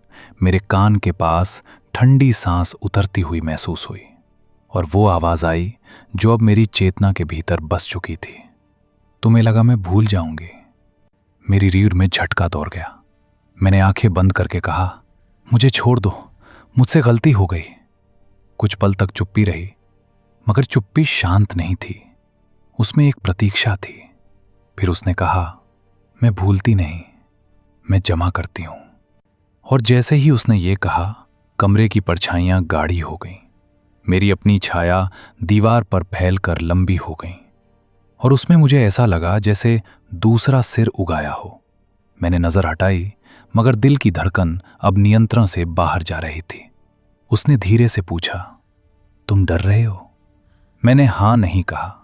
मेरे कान के पास ठंडी सांस उतरती हुई महसूस हुई और वो आवाज आई जो अब मेरी चेतना के भीतर बस चुकी थी। तुम्हें लगा मैं भूल जाऊंगी। मेरी रीढ़ में झटका दौड़ गया। मैंने आंखें बंद करके कहा, मुझे छोड़ दो, मुझसे गलती हो गई। कुछ पल तक चुप्पी रही, मगर चुप्पी शांत नहीं थी, उसमें एक प्रतीक्षा थी। फिर उसने कहा, मैं भूलती नहीं, मैं जमा करती हूं। और जैसे ही उसने ये कहा, कमरे की परछाइयां गाढ़ी हो गईं। मेरी अपनी छाया दीवार पर फैलकर लंबी हो गई और उसमें मुझे ऐसा लगा जैसे दूसरा सिर उगाया हो। मैंने नजर हटाई, मगर दिल की धड़कन अब नियंत्रण से बाहर जा रही थी। उसने धीरे से पूछा, तुम डर रहे हो? मैंने हां नहीं कहा,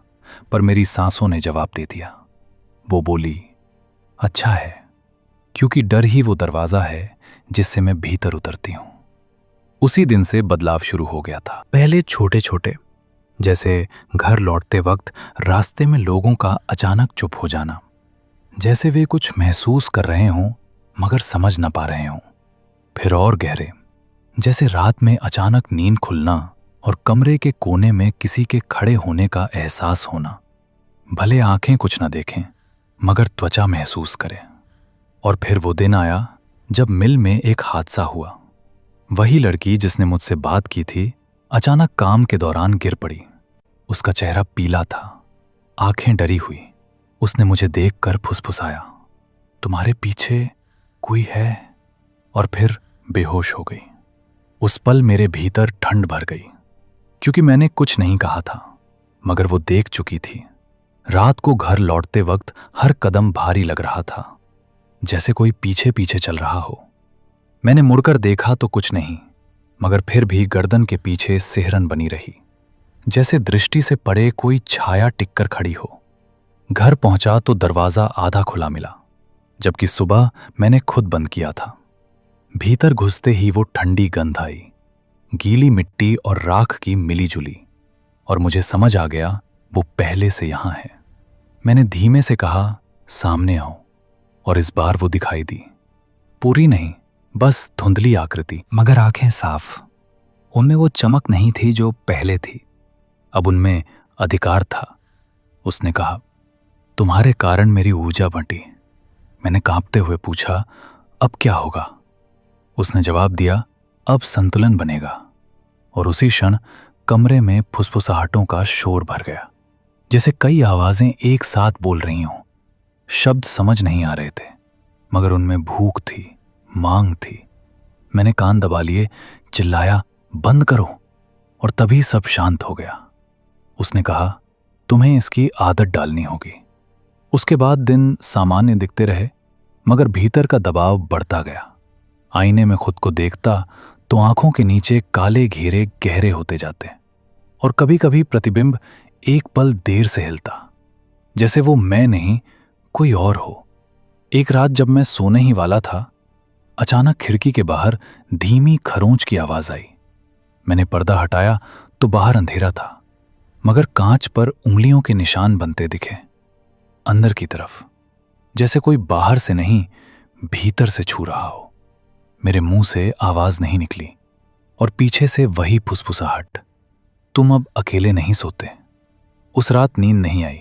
पर मेरी सांसों ने जवाब दे दिया। वो बोली, अच्छा है, क्योंकि डर ही वो दरवाजा है जिससे मैं भीतर उतरती हूं। उसी दिन से बदलाव शुरू हो गया था। पहले छोटे छोटे, जैसे घर लौटते वक्त रास्ते में लोगों का अचानक चुप हो जाना, जैसे वे कुछ महसूस कर रहे हों मगर समझ न पा रहे हों। फिर और गहरे, जैसे रात में अचानक नींद खुलना और कमरे के कोने में किसी के खड़े होने का एहसास होना। भले आंखें कुछ न देखें, मगर त्वचा महसूस करें। और फिर वो दिन आया जब मिल में एक हादसा हुआ। वही लड़की जिसने मुझसे बात की थी, अचानक काम के दौरान गिर पड़ी। उसका चेहरा पीला था, आंखें डरी हुई। उसने मुझे देखकर फुसफुसाया, तुम्हारे पीछे कोई है? और फिर बेहोश हो गई। उस पल मेरे भीतर ठंड भर गई, क्योंकि मैंने कुछ नहीं कहा था, मगर वो देख चुकी थी। रात को घर लौटते वक्त हर कदम भारी लग रहा था, जैसे कोई पीछे पीछे चल रहा हो। मैंने मुड़कर देखा तो कुछ नहीं, मगर फिर भी गर्दन के पीछे सिहरन बनी रही, जैसे दृष्टि से परे कोई छाया टिककर खड़ी हो। घर पहुंचा तो दरवाजा आधा खुला मिला, जबकि सुबह मैंने खुद बंद किया था। भीतर घुसते ही वो ठंडी गंध आई, गीली मिट्टी और राख की मिली जुली, और मुझे समझ आ गया वो पहले से यहां है। मैंने धीमे से कहा, सामने आओ, और इस बार वो दिखाई दी। पूरी नहीं, बस धुंधली आकृति, मगर आंखें साफ। उनमें वो चमक नहीं थी जो पहले थी, अब उनमें अधिकार था। उसने कहा, तुम्हारे कारण मेरी ऊर्जा बंटी। मैंने कांपते हुए पूछा, अब क्या होगा? उसने जवाब दिया, अब संतुलन बनेगा। और उसी क्षण कमरे में फुसफुसाहटों का शोर भर गया, जैसे कई आवाजें एक साथ बोल रही हों। शब्द समझ नहीं आ रहे थे, मगर उनमें भूख थी, मांग थी। मैंने कान दबा लिए, चिल्लाया, बंद करो, और तभी सब शांत हो गया। उसने कहा, तुम्हें इसकी आदत डालनी होगी। उसके बाद दिन सामान्य दिखते रहे, मगर भीतर का दबाव बढ़ता गया। आईने में खुद को देखता तो आंखों के नीचे काले घेरे गहरे होते जाते और कभी कभी प्रतिबिंब एक पल देर से हिलता, जैसे वो मैं नहीं कोई और हो। एक रात जब मैं सोने ही वाला था, अचानक खिड़की के बाहर धीमी खरोंच की आवाज आई। मैंने पर्दा हटाया तो बाहर अंधेरा था, मगर कांच पर उंगलियों के निशान बनते दिखे, अंदर की तरफ, जैसे कोई बाहर से नहीं भीतर से छू रहा हो। मेरे मुंह से आवाज नहीं निकली और पीछे से वही फुसफुसाहट, तुम अब अकेले नहीं सोते। उस रात नींद नहीं आई।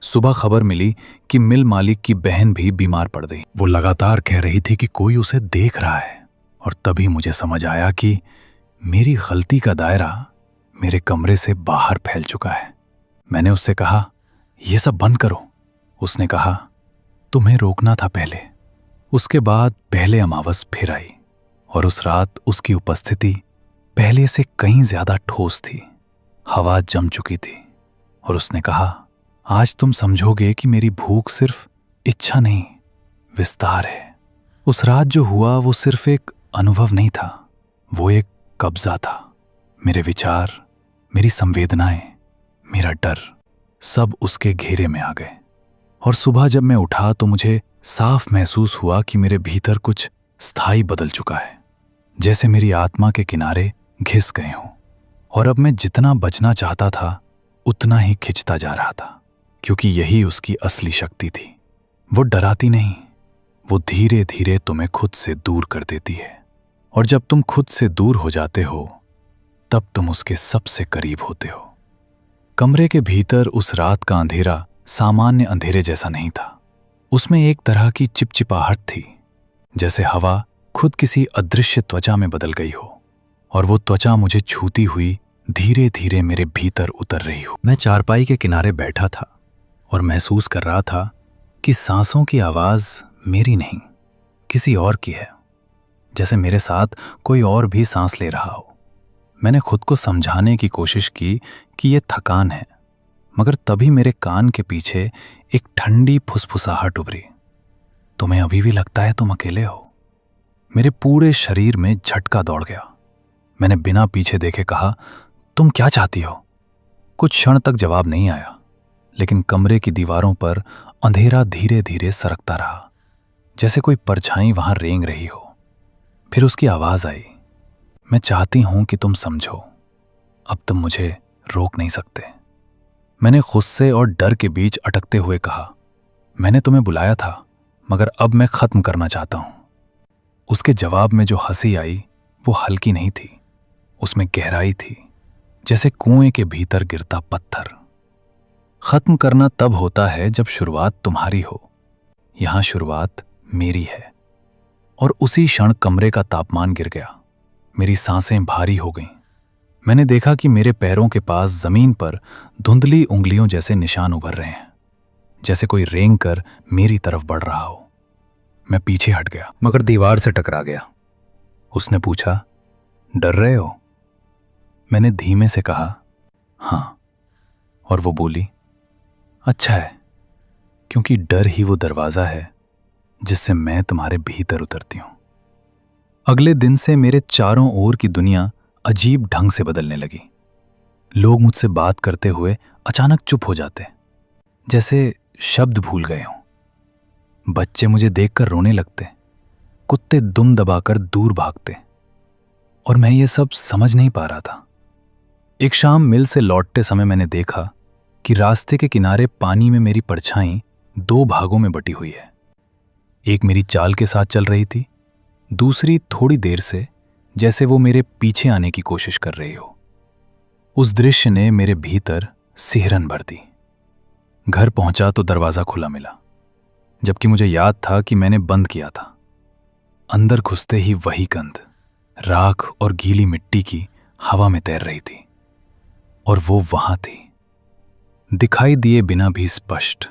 सुबह खबर मिली कि मिल मालिक की बहन भी बीमार पड़ गई। वो लगातार कह रही थी कि कोई उसे देख रहा है, और तभी मुझे समझ आया कि मेरी गलती का दायरा मेरे कमरे से बाहर फैल चुका है। मैंने उससे कहा, यह सब बंद करो। उसने कहा, तुम्हें रोकना था पहले। उसके बाद पहले अमावस फिर आई, और उस रात उसकी उपस्थिति पहले से कहीं ज्यादा ठोस थी। हवा जम चुकी थी, और उसने कहा, आज तुम समझोगे कि मेरी भूख सिर्फ इच्छा नहीं, विस्तार है। उस रात जो हुआ वो सिर्फ एक अनुभव नहीं था, वो एक कब्जा था। मेरे विचार, मेरी संवेदनाएं, मेरा डर, सब उसके घेरे में आ गए। और सुबह जब मैं उठा तो मुझे साफ महसूस हुआ कि मेरे भीतर कुछ स्थायी बदल चुका है, जैसे मेरी आत्मा के किनारे घिस गए हों। और अब मैं जितना बचना चाहता था उतना ही खिंचता जा रहा था, क्योंकि यही उसकी असली शक्ति थी। वो डराती नहीं, वो धीरे धीरे तुम्हें खुद से दूर कर देती है, और जब तुम खुद से दूर हो जाते हो तब तुम उसके सबसे करीब होते हो। कमरे के भीतर उस रात का अंधेरा सामान्य अंधेरे जैसा नहीं था। उसमें एक तरह की चिपचिपाहट थी, जैसे हवा खुद किसी अदृश्य त्वचा में बदल गई हो, और वो त्वचा मुझे छूती हुई धीरे धीरे मेरे भीतर उतर रही हो। मैं चारपाई के किनारे बैठा था और महसूस कर रहा था कि सांसों की आवाज मेरी नहीं, किसी और की है, जैसे मेरे साथ कोई और भी सांस ले रहा हो। मैंने खुद को समझाने की कोशिश की कि यह थकान है, मगर तभी मेरे कान के पीछे एक ठंडी फुसफुसाहट उभरी, तुम्हें अभी भी लगता है तुम अकेले हो। मेरे पूरे शरीर में झटका दौड़ गया। मैंने बिना पीछे देखे कहा, तुम क्या चाहती हो? कुछ क्षण तक जवाब नहीं आया, लेकिन कमरे की दीवारों पर अंधेरा धीरे धीरे सरकता रहा, जैसे कोई परछाई वहां रेंग रही हो। फिर उसकी आवाज आई, मैं चाहती हूं कि तुम समझो, अब तुम मुझे रोक नहीं सकते। मैंने गुस्से और डर के बीच अटकते हुए कहा, मैंने तुम्हें बुलाया था, मगर अब मैं खत्म करना चाहता हूं। उसके जवाब में जो हंसी आई वो हल्की नहीं थी, उसमें गहराई थी, जैसे कुएं के भीतर गिरता पत्थर। खत्म करना तब होता है जब शुरुआत तुम्हारी हो। यहां शुरुआत मेरी है। और उसी क्षण कमरे का तापमान गिर गया, मेरी सांसें भारी हो गईं। मैंने देखा कि मेरे पैरों के पास जमीन पर धुंधली उंगलियों जैसे निशान उभर रहे हैं, जैसे कोई रेंग कर मेरी तरफ बढ़ रहा हो। मैं पीछे हट गया, मगर दीवार से टकरा गया। उसने पूछा, डर रहे हो? मैंने धीमे से कहा, हाँ। और वो बोली, अच्छा है, क्योंकि डर ही वो दरवाजा है जिससे मैं तुम्हारे भीतर उतरती हूं। अगले दिन से मेरे चारों ओर की दुनिया अजीब ढंग से बदलने लगी। लोग मुझसे बात करते हुए अचानक चुप हो जाते, जैसे शब्द भूल गए हों। बच्चे मुझे देखकर रोने लगते, कुत्ते दुम दबाकर दूर भागते, और मैं ये सब समझ नहीं पा रहा था। एक शाम मिल से लौटते समय मैंने देखा कि रास्ते के किनारे पानी में मेरी परछाई दो भागों में बटी हुई है। एक मेरी चाल के साथ चल रही थी, दूसरी थोड़ी देर से, जैसे वो मेरे पीछे आने की कोशिश कर रही हो। उस दृश्य ने मेरे भीतर सिहरन भर दी। घर पहुंचा तो दरवाजा खुला मिला, जबकि मुझे याद था कि मैंने बंद किया था। अंदर घुसते ही वही गंध, राख और गीली मिट्टी की हवा में तैर रही थी, और वो वहां थी, दिखाई दिए बिना भी स्पष्ट।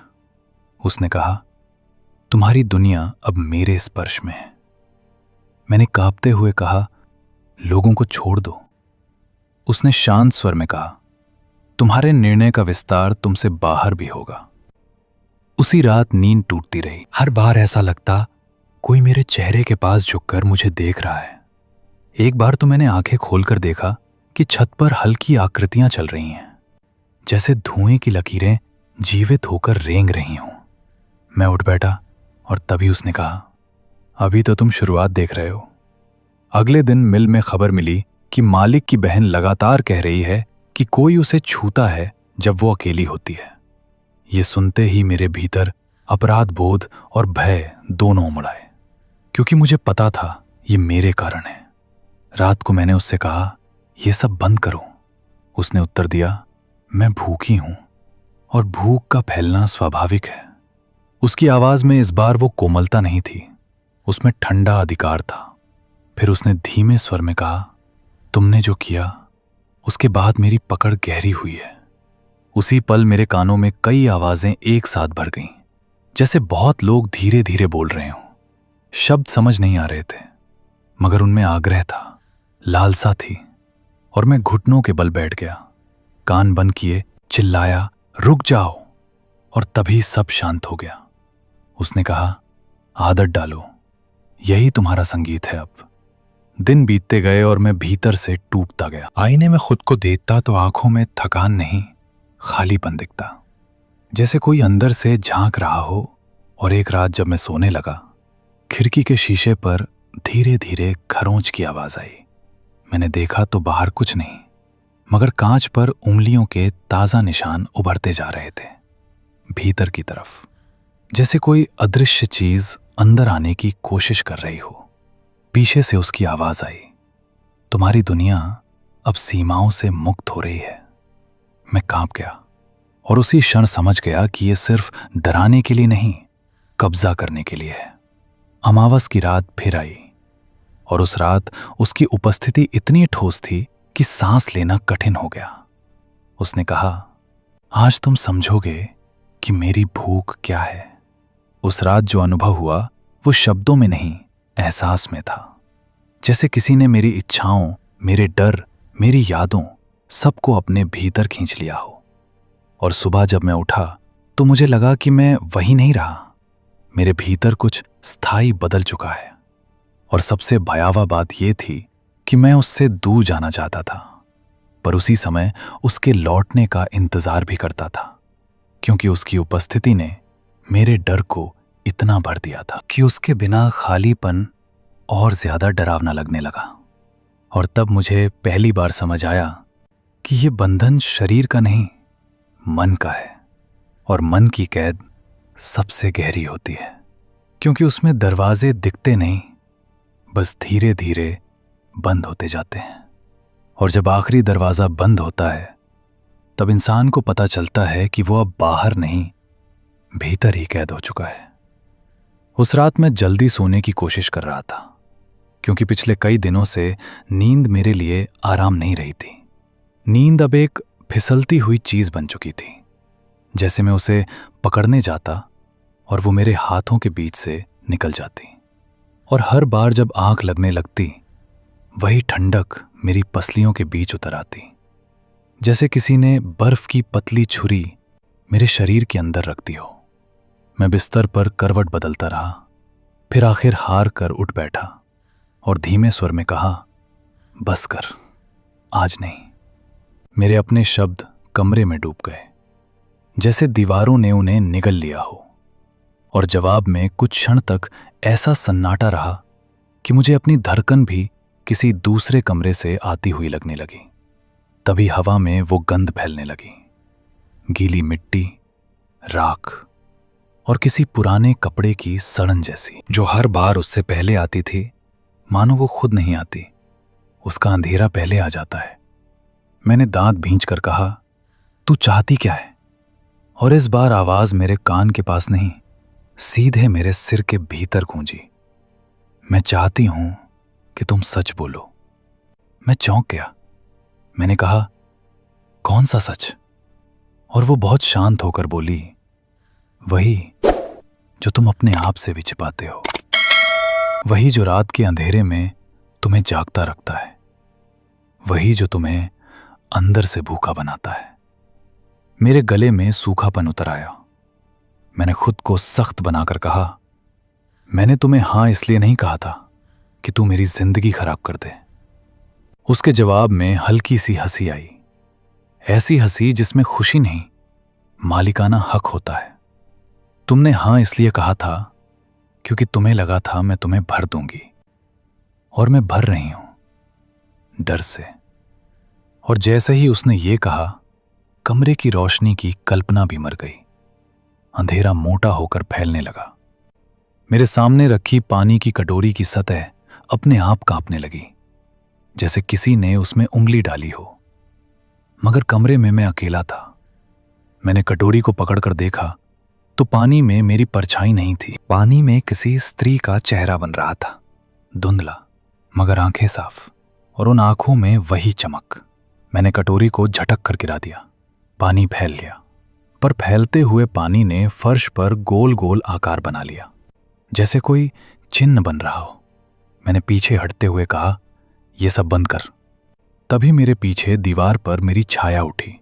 उसने कहा, तुम्हारी दुनिया अब मेरे स्पर्श में है। मैंने कांपते हुए कहा, लोगों को छोड़ दो। उसने शांत स्वर में कहा, तुम्हारे निर्णय का विस्तार तुमसे बाहर भी होगा। उसी रात नींद टूटती रही। हर बार ऐसा लगता कोई मेरे चेहरे के पास झुककर मुझे देख रहा है। एक बार तो मैंने आंखें खोलकर देखा कि छत पर हल्की आकृतियां चल रही हैं, जैसे धुएं की लकीरें जीवित होकर रेंग रही हों। मैं उठ बैठा और तभी उसने कहा, अभी तो तुम शुरुआत देख रहे हो। अगले दिन मिल में खबर मिली कि मालिक की बहन लगातार कह रही है कि कोई उसे छूता है जब वो अकेली होती है। ये सुनते ही मेरे भीतर अपराध बोध और भय दोनों उमड़ आए, क्योंकि मुझे पता था ये मेरे कारण है। रात को मैंने उससे कहा, ये सब बंद करो। उसने उत्तर दिया, मैं भूखी हूं और भूख का फैलना स्वाभाविक है। उसकी आवाज में इस बार वो कोमलता नहीं थी, उसमें ठंडा अधिकार था। फिर उसने धीमे स्वर में कहा, तुमने जो किया उसके बाद मेरी पकड़ गहरी हुई है। उसी पल मेरे कानों में कई आवाजें एक साथ भर गईं, जैसे बहुत लोग धीरे धीरे बोल रहे हों। शब्द समझ नहीं आ रहे थे, मगर उनमें आग्रह था, लालसा थी। और मैं घुटनों के बल बैठ गया, कान बंद किए, चिल्लाया, रुक जाओ। और तभी सब शांत हो गया। उसने कहा, आदत डालो, यही तुम्हारा संगीत है। अब दिन बीतते गए और मैं भीतर से टूटता गया। आईने में खुद को देखता तो आंखों में थकान नहीं, खालीपन दिखता, जैसे कोई अंदर से झांक रहा हो। और एक रात जब मैं सोने लगा, खिड़की के शीशे पर धीरे धीरे खरोंच की आवाज आई। मैंने देखा तो बाहर कुछ नहीं, मगर कांच पर उंगलियों के ताजा निशान उभरते जा रहे थे भीतर की तरफ, जैसे कोई अदृश्य चीज अंदर आने की कोशिश कर रही हो। पीछे से उसकी आवाज आई, तुम्हारी दुनिया अब सीमाओं से मुक्त हो रही है। मैं कांप गया और उसी क्षण समझ गया कि यह सिर्फ डराने के लिए नहीं, कब्जा करने के लिए है। अमावस की रात फिर आई और उस रात उसकी उपस्थिति इतनी ठोस थी कि सांस लेना कठिन हो गया। उसने कहा, आज तुम समझोगे कि मेरी भूख क्या है। उस रात जो अनुभव हुआ वो शब्दों में नहीं, एहसास में था। जैसे किसी ने मेरी इच्छाओं, मेरे डर, मेरी यादों सबको अपने भीतर खींच लिया हो। और सुबह जब मैं उठा तो मुझे लगा कि मैं वही नहीं रहा, मेरे भीतर कुछ स्थायी बदल चुका है। और सबसे भयावह बात यह थी कि मैं उससे दूर जाना चाहता था, पर उसी समय उसके लौटने का इंतजार भी करता था, क्योंकि उसकी उपस्थिति ने मेरे डर को इतना भर दिया था कि उसके बिना खालीपन और ज्यादा डरावना लगने लगा। और तब मुझे पहली बार समझ आया कि ये बंधन शरीर का नहीं, मन का है। और मन की कैद सबसे गहरी होती है, क्योंकि उसमें दरवाजे दिखते नहीं, बस धीरे धीरे बंद होते जाते हैं। और जब आखिरी दरवाजा बंद होता है, तब इंसान को पता चलता है कि वो अब बाहर नहीं, भीतर ही कैद हो चुका है। उस रात मैं जल्दी सोने की कोशिश कर रहा था, क्योंकि पिछले कई दिनों से नींद मेरे लिए आराम नहीं रही थी। नींद अब एक फिसलती हुई चीज बन चुकी थी, जैसे मैं उसे पकड़ने जाता और वो मेरे हाथों के बीच से निकल जाती। और हर बार जब आंख लगने लगती, वही ठंडक मेरी पसलियों के बीच उतर आती, जैसे किसी ने बर्फ की पतली छुरी मेरे शरीर के अंदर रख दी हो। मैं बिस्तर पर करवट बदलता रहा, फिर आखिर हार कर उठ बैठा और धीमे स्वर में कहा, बस कर, आज नहीं। मेरे अपने शब्द कमरे में डूब गए, जैसे दीवारों ने उन्हें निगल लिया हो। और जवाब में कुछ क्षण तक ऐसा सन्नाटा रहा कि मुझे अपनी धड़कन भी किसी दूसरे कमरे से आती हुई लगने लगी। तभी हवा में वो गंध फैलने लगी, गीली मिट्टी, राख और किसी पुराने कपड़े की सड़न जैसी, जो हर बार उससे पहले आती थी, मानो वो खुद नहीं आती, उसका अंधेरा पहले आ जाता है। मैंने दांत भींच कर कहा, तू चाहती क्या है? और इस बार आवाज मेरे कान के पास नहीं, सीधे मेरे सिर के भीतर गूंजी, मैं चाहती हूं कि तुम सच बोलो। मैं चौंक गया। मैंने कहा, कौन सा सच? और वो बहुत शांत होकर बोली, वही जो तुम अपने आप से भी छिपाते हो, वही जो रात के अंधेरे में तुम्हें जागता रखता है, वही जो तुम्हें अंदर से भूखा बनाता है। मेरे गले में सूखापन उतर आया। मैंने खुद को सख्त बनाकर कहा, मैंने तुम्हें हाँ इसलिए नहीं कहा था कि तू मेरी जिंदगी खराब कर दे। उसके जवाब में हल्की सी हंसी आई, ऐसी हंसी जिसमें खुशी नहीं, मालिकाना हक होता है। तुमने हाँ इसलिए कहा था क्योंकि तुम्हें लगा था मैं तुम्हें भर दूंगी, और मैं भर रही हूं डर से। और जैसे ही उसने ये कहा, कमरे की रोशनी की कल्पना भी मर गई। अंधेरा मोटा होकर फैलने लगा। मेरे सामने रखी पानी की कटोरी की सतह अपने आप कांपने लगी, जैसे किसी ने उसमें उंगली डाली हो। मगर कमरे में मैं अकेला था। मैंने कटोरी को पकड़कर देखा तो पानी में मेरी परछाई नहीं थी। पानी में किसी स्त्री का चेहरा बन रहा था, धुंधला मगर आंखें साफ, और उन आंखों में वही चमक। मैंने कटोरी को झटक कर गिरा दिया। पानी फैल गया, पर फैलते हुए पानी ने फर्श पर गोल गोल आकार बना लिया, जैसे कोई चिन्ह बन रहा हो। मैंने पीछे हटते हुए कहा, यह सब बंद कर। तभी मेरे पीछे दीवार पर मेरी छाया उठी,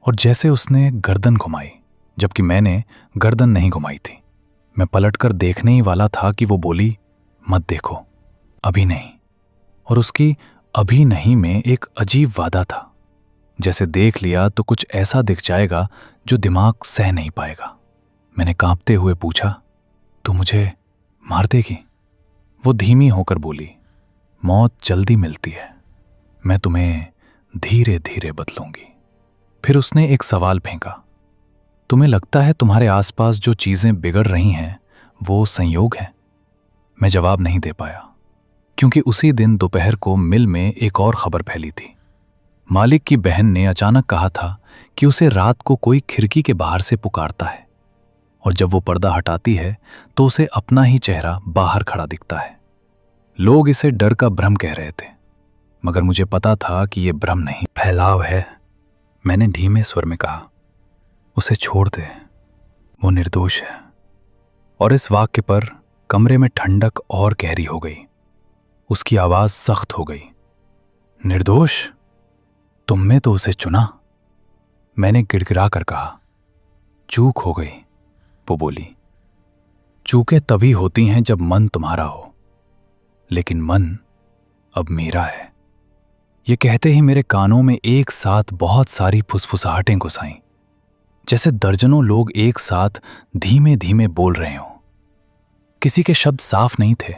और जैसे उसने गर्दन घुमाई, जबकि मैंने गर्दन नहीं घुमाई थी। मैं पलटकर देखने ही वाला था कि वो बोली, मत देखो, अभी नहीं। और उसकी अभी नहीं में एक अजीब वादा था, जैसे देख लिया तो कुछ ऐसा दिख जाएगा जो दिमाग सह नहीं पाएगा। मैंने कांपते हुए पूछा, तू मुझे मार देगी? वो धीमी होकर बोली, मौत जल्दी मिलती है, मैं तुम्हें धीरे धीरे बदलूंगी। फिर उसने एक सवाल फेंका, तुम्हें लगता है तुम्हारे आसपास जो चीजें बिगड़ रही हैं वो संयोग है? मैं जवाब नहीं दे पाया, क्योंकि उसी दिन दोपहर को मिल में एक और खबर फैली थी। मालिक की बहन ने अचानक कहा था कि उसे रात को कोई खिड़की के बाहर से पुकारता है, और जब वो पर्दा हटाती है तो उसे अपना ही चेहरा बाहर खड़ा दिखता है। लोग इसे डर का भ्रम कह रहे थे, मगर मुझे पता था कि यह भ्रम नहीं, फैलाव है। मैंने धीमे स्वर में कहा, उसे छोड़ दे, वो निर्दोष है। और इस वाक्य पर कमरे में ठंडक और गहरी हो गई। उसकी आवाज सख्त हो गई, निर्दोष? तुमने तो उसे चुना। मैंने गिड़गिड़ा कर कहा, चूक हो गई। वो बोली, चूकें तभी होती हैं जब मन तुम्हारा हो, लेकिन मन अब मेरा है। ये कहते ही मेरे कानों में एक साथ बहुत सारी फुसफुसाहटें घुसाईं, जैसे दर्जनों लोग एक साथ धीमे धीमे बोल रहे हों। किसी के शब्द साफ नहीं थे,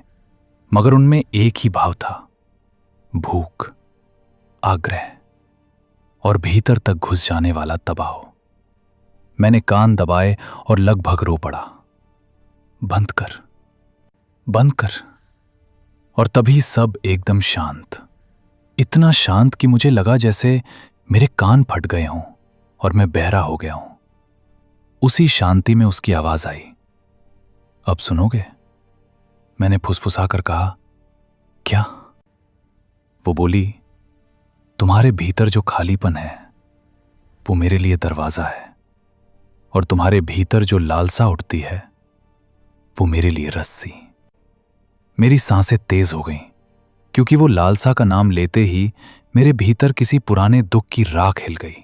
मगर उनमें एक ही भाव था, भूख, आग्रह, और भीतर तक घुस जाने वाला दबाव। मैंने कान दबाए और लगभग रो पड़ा, बंद कर, बंद कर। और तभी सब एकदम शांत, इतना शांत कि मुझे लगा जैसे मेरे कान फट गए हों और मैं बहरा हो गया हूं। उसी शांति में उसकी आवाज आई, अब सुनोगे? मैंने फुसफुसाकर कहा, क्या? वो बोली, तुम्हारे भीतर जो खालीपन है वो मेरे लिए दरवाजा है, और तुम्हारे भीतर जो लालसा उठती है वो मेरे लिए रस्सी। मेरी सांसें तेज हो गईं, क्योंकि वो लालसा का नाम लेते ही मेरे भीतर किसी पुराने दुख की राख हिल गई,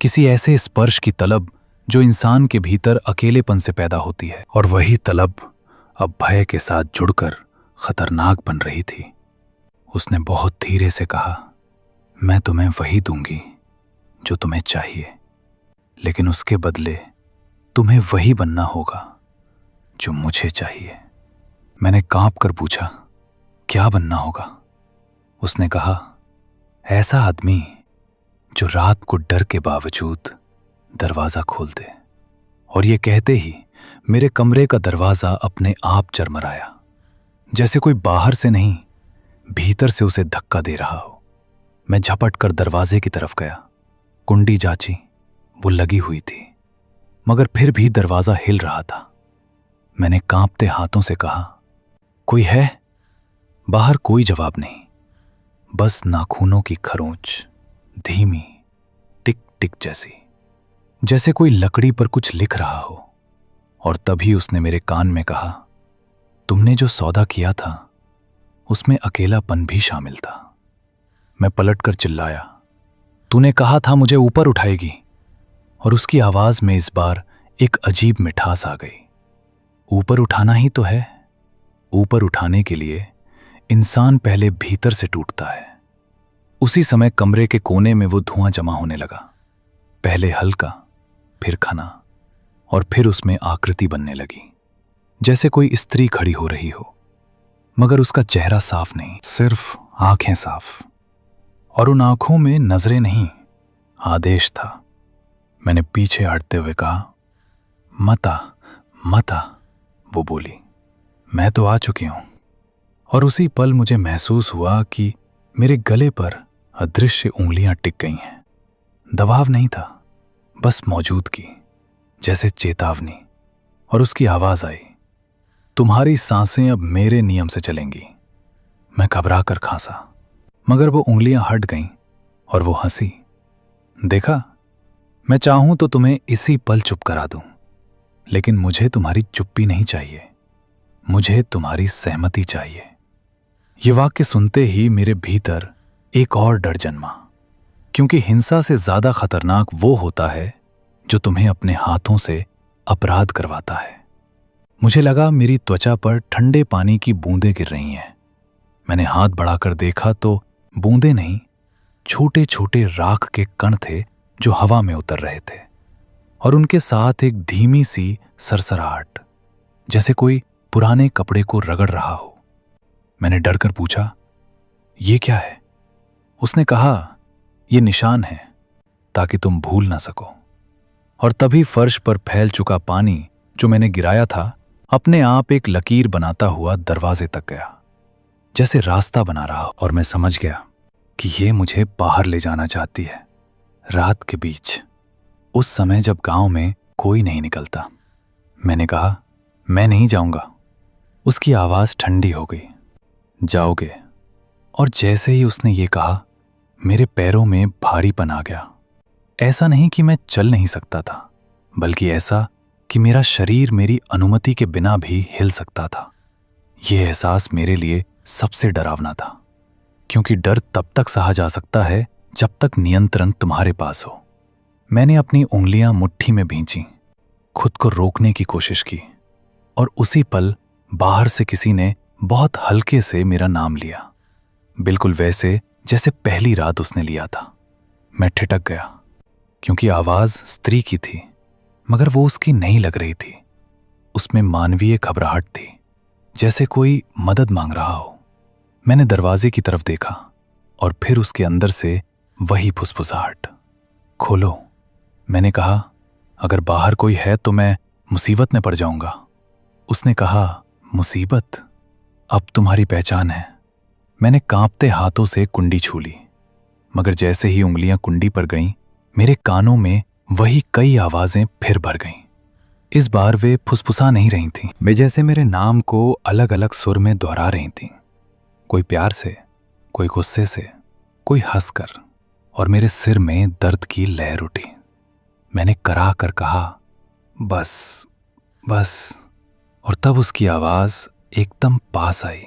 किसी ऐसे स्पर्श की तलब जो इंसान के भीतर अकेलेपन से पैदा होती है, और वही तलब अब भय के साथ जुड़कर खतरनाक बन रही थी। उसने बहुत धीरे से कहा, मैं तुम्हें वही दूंगी जो तुम्हें चाहिए, लेकिन उसके बदले तुम्हें वही बनना होगा जो मुझे चाहिए। मैंने कांप कर पूछा, क्या बनना होगा? उसने कहा, ऐसा आदमी जो रात को डर के बावजूद दरवाजा खोल दे। और ये कहते ही मेरे कमरे का दरवाजा अपने आप चरमराया, जैसे कोई बाहर से नहीं भीतर से उसे धक्का दे रहा हो। मैं झपट कर दरवाजे की तरफ गया, कुंडी जांची, वो लगी हुई थी, मगर फिर भी दरवाजा हिल रहा था। मैंने कांपते हाथों से कहा, कोई है? बाहर कोई जवाब नहीं, बस नाखूनों की खरोंच, धीमी, टिक टिक जैसी, जैसे कोई लकड़ी पर कुछ लिख रहा हो। और तभी उसने मेरे कान में कहा, तुमने जो सौदा किया था उसमें अकेलापन भी शामिल था। मैं पलटकर चिल्लाया, तूने कहा था मुझे ऊपर उठाएगी। और उसकी आवाज में इस बार एक अजीब मिठास आ गई। ऊपर उठाना ही तो है, ऊपर उठाने के लिए इंसान पहले भीतर से टूटता है। उसी समय कमरे के कोने में वो धुआं जमा होने लगा, पहले हल्का, फिर घना, और फिर उसमें आकृति बनने लगी, जैसे कोई स्त्री खड़ी हो रही हो, मगर उसका चेहरा साफ नहीं, सिर्फ आंखें साफ। और उन आंखों में नजरें नहीं, आदेश था। मैंने पीछे हटते हुए कहा, मता मता। वो बोली, मैं तो आ चुकी हूं। और उसी पल मुझे महसूस हुआ कि मेरे गले पर अदृश्य उंगलियां टिक गई हैं। दबाव नहीं था, बस मौजूदगी, जैसे चेतावनी। और उसकी आवाज आई, तुम्हारी सांसें अब मेरे नियम से चलेंगी। मैं घबरा कर खांसा, मगर वो उंगलियां हट गईं और वो हंसी। देखा, मैं चाहूं तो तुम्हें इसी पल चुप करा दूं, लेकिन मुझे तुम्हारी चुप्पी नहीं चाहिए, मुझे तुम्हारी सहमति चाहिए। ये वाक्य सुनते ही मेरे भीतर एक और डर जन्मा, क्योंकि हिंसा से ज्यादा खतरनाक वो होता है जो तुम्हें अपने हाथों से अपराध करवाता है। मुझे लगा मेरी त्वचा पर ठंडे पानी की बूंदें गिर रही हैं। मैंने हाथ बढ़ाकर देखा तो बूंदें नहीं, छोटे छोटे राख के कण थे जो हवा में उतर रहे थे, और उनके साथ एक धीमी सी सरसराहट, जैसे कोई पुराने कपड़े को रगड़ रहा हो। मैंने डरकर पूछा, ये क्या है? उसने कहा, ये निशान है, ताकि तुम भूल ना सको। और तभी फर्श पर फैल चुका पानी जो मैंने गिराया था, अपने आप एक लकीर बनाता हुआ दरवाजे तक गया, जैसे रास्ता बना रहा हो। और मैं समझ गया कि ये मुझे बाहर ले जाना चाहती है, रात के बीच, उस समय जब गांव में कोई नहीं निकलता। मैंने कहा, मैं नहीं जाऊंगा। उसकी आवाज ठंडी हो गई, जाओगे? और जैसे ही उसने ये कहा, मेरे पैरों में भारीपन आ गया। ऐसा नहीं कि मैं चल नहीं सकता था, बल्कि ऐसा कि मेरा शरीर मेरी अनुमति के बिना भी हिल सकता था। यह एहसास मेरे लिए सबसे डरावना था, क्योंकि डर तब तक सहा जा सकता है जब तक नियंत्रण तुम्हारे पास हो। मैंने अपनी उंगलियां मुट्ठी में भींची, खुद को रोकने की कोशिश की, और उसी पल बाहर से किसी ने बहुत हल्के से मेरा नाम लिया, बिल्कुल वैसे जैसे पहली रात उसने लिया था। मैं ठिठक गया, क्योंकि आवाज स्त्री की थी, मगर वो उसकी नहीं लग रही थी। उसमें मानवीय घबराहट थी, जैसे कोई मदद मांग रहा हो। मैंने दरवाजे की तरफ देखा, और फिर उसके अंदर से वही फुसफुसाहट। खोलो, मैंने कहा, अगर बाहर कोई है तो मैं मुसीबत में पड़ जाऊंगा। उसने कहा, मुसीबत? अब तुम्हारी पहचान है। मैंने कांपते हाथों से कुंडी छू ली, मगर जैसे ही उंगलियां कुंडी पर गईं, मेरे कानों में वही कई आवाजें फिर भर गईं। इस बार वे फुसफुसा नहीं रही थीं, वे जैसे मेरे नाम को अलग अलग सुर में दोहरा रही थीं, कोई प्यार से, कोई गुस्से से, कोई हंसकर। और मेरे सिर में दर्द की लहर उठी। मैंने कराह कर कहा, बस बस। और तब उसकी आवाज एकदम पास आई,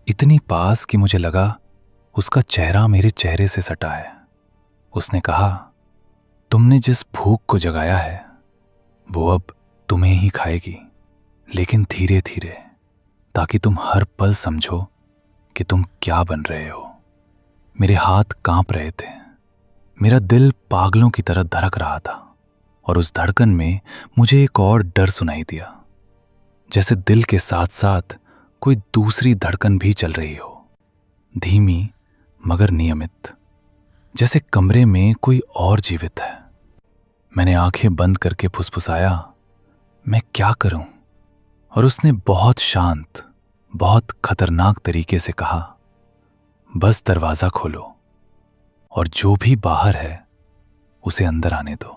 इतनी पास कि मुझे लगा उसका चेहरा मेरे चेहरे से सटा है। उसने कहा, तुमने जिस भूख को जगाया है वो अब तुम्हें ही खाएगी, लेकिन धीरे धीरे, ताकि तुम हर पल समझो कि तुम क्या बन रहे हो। मेरे हाथ कांप रहे थे, मेरा दिल पागलों की तरह धड़क रहा था, और उस धड़कन में मुझे एक और डर सुनाई दिया, जैसे दिल के साथ साथ कोई दूसरी धड़कन भी चल रही हो, धीमी मगर नियमित, जैसे कमरे में कोई और जीवित है। मैंने आंखें बंद करके फुसफुसाया, मैं क्या करूं? और उसने बहुत शांत, बहुत खतरनाक तरीके से कहा, बस दरवाजा खोलो, और जो भी बाहर है उसे अंदर आने दो।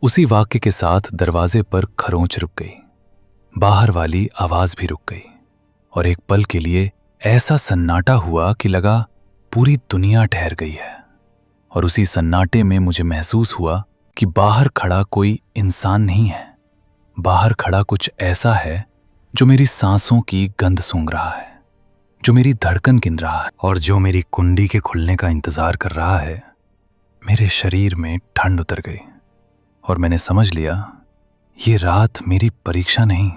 उसी वाक्य के साथ दरवाजे पर खरोंच रुक गई, बाहर वाली आवाज भी रुक गई, और एक पल के लिए ऐसा सन्नाटा हुआ कि लगा पूरी दुनिया ठहर गई है। और उसी सन्नाटे में मुझे महसूस हुआ कि बाहर खड़ा कोई इंसान नहीं है, बाहर खड़ा कुछ ऐसा है जो मेरी सांसों की गंध सूंघ रहा है, जो मेरी धड़कन गिन रहा है, और जो मेरी कुंडी के खुलने का इंतजार कर रहा है। मेरे शरीर में ठंड उतर गई, और मैंने समझ लिया, ये रात मेरी परीक्षा नहीं,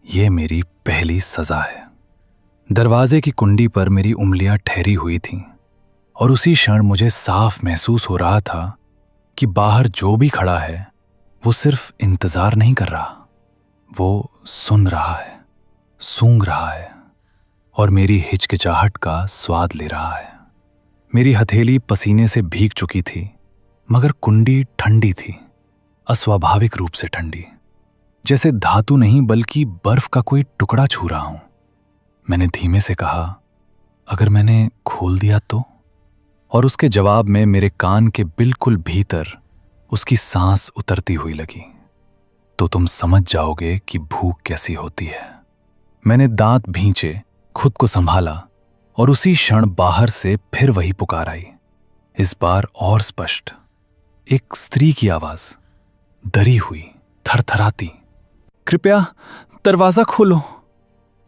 ये मेरी पहली सजा है। दरवाजे की कुंडी पर मेरी उंगलियां ठहरी हुई थीं और उसी क्षण मुझे साफ महसूस हो रहा था कि बाहर जो भी खड़ा है वो सिर्फ इंतजार नहीं कर रहा, वो सुन रहा है, सूंघ रहा है और मेरी हिचकिचाहट का स्वाद ले रहा है। मेरी हथेली पसीने से भीग चुकी थी, मगर कुंडी ठंडी थी, अस्वाभाविक रूप से ठंडी, जैसे धातु नहीं बल्कि बर्फ का कोई टुकड़ा छू रहा हूं। मैंने धीमे से कहा, अगर मैंने खोल दिया तो? और उसके जवाब में मेरे कान के बिल्कुल भीतर उसकी सांस उतरती हुई लगी। तो तुम समझ जाओगे कि भूख कैसी होती है। मैंने दांत भींचे, खुद को संभाला और उसी क्षण बाहर से फिर वही पुकार आई, इस बार और स्पष्ट। एक स्त्री की आवाज, डरी हुई, थरथराती, कृपया दरवाजा खोलो।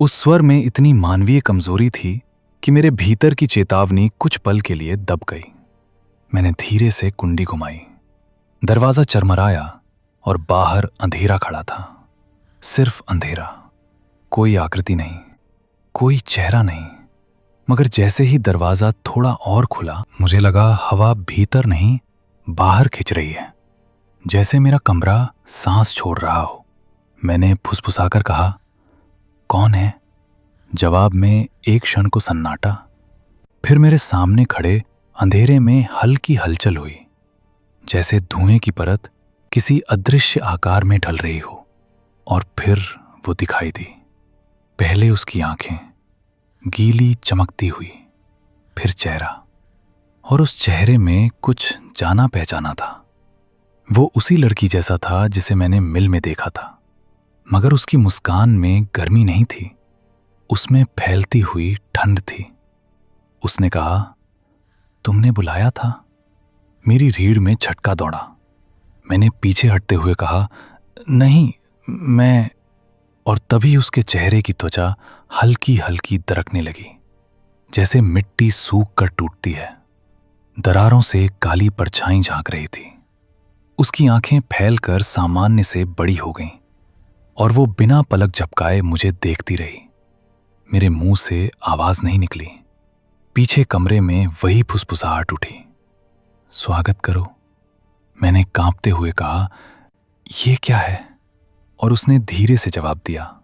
उस स्वर में इतनी मानवीय कमजोरी थी कि मेरे भीतर की चेतावनी कुछ पल के लिए दब गई। मैंने धीरे से कुंडी घुमाई। दरवाजा चरमराया और बाहर अंधेरा खड़ा था, सिर्फ अंधेरा। कोई आकृति नहीं, कोई चेहरा नहीं, मगर जैसे ही दरवाजा थोड़ा और खुला, मुझे लगा हवा भीतर नहीं बाहर खिंच रही है, जैसे मेरा कमरा सांस छोड़ रहा हो। मैंने फुसफुसाकर कहा, कौन है? जवाब में एक क्षण को सन्नाटा। फिर मेरे सामने खड़े अंधेरे में हल्की हलचल हुई, जैसे धुएं की परत किसी अदृश्य आकार में ढल रही हो। और फिर वो दिखाई दी। पहले उसकी आंखें, गीली चमकती हुई, फिर चेहरा, और उस चेहरे में कुछ जाना पहचाना था। वो उसी लड़की जैसा था जिसे मैंने मिल में देखा था, मगर उसकी मुस्कान में गर्मी नहीं थी, उसमें फैलती हुई ठंड थी। उसने कहा, तुमने बुलाया था? मेरी रीढ़ में झटका दौड़ा। मैंने पीछे हटते हुए कहा, नहीं, मैं। और तभी उसके चेहरे की त्वचा हल्की हल्की दरकने लगी, जैसे मिट्टी सूख कर टूटती है। दरारों से काली परछाई झांक रही थी। उसकी आंखें फैलकर सामान्य से बड़ी हो गईं और वो बिना पलक झपकाए मुझे देखती रही। मेरे मुंह से आवाज नहीं निकली। पीछे कमरे में वही फुसफुसाहट उठी, स्वागत करो। मैंने कांपते हुए कहा, ये क्या है? और उसने धीरे से जवाब दिया,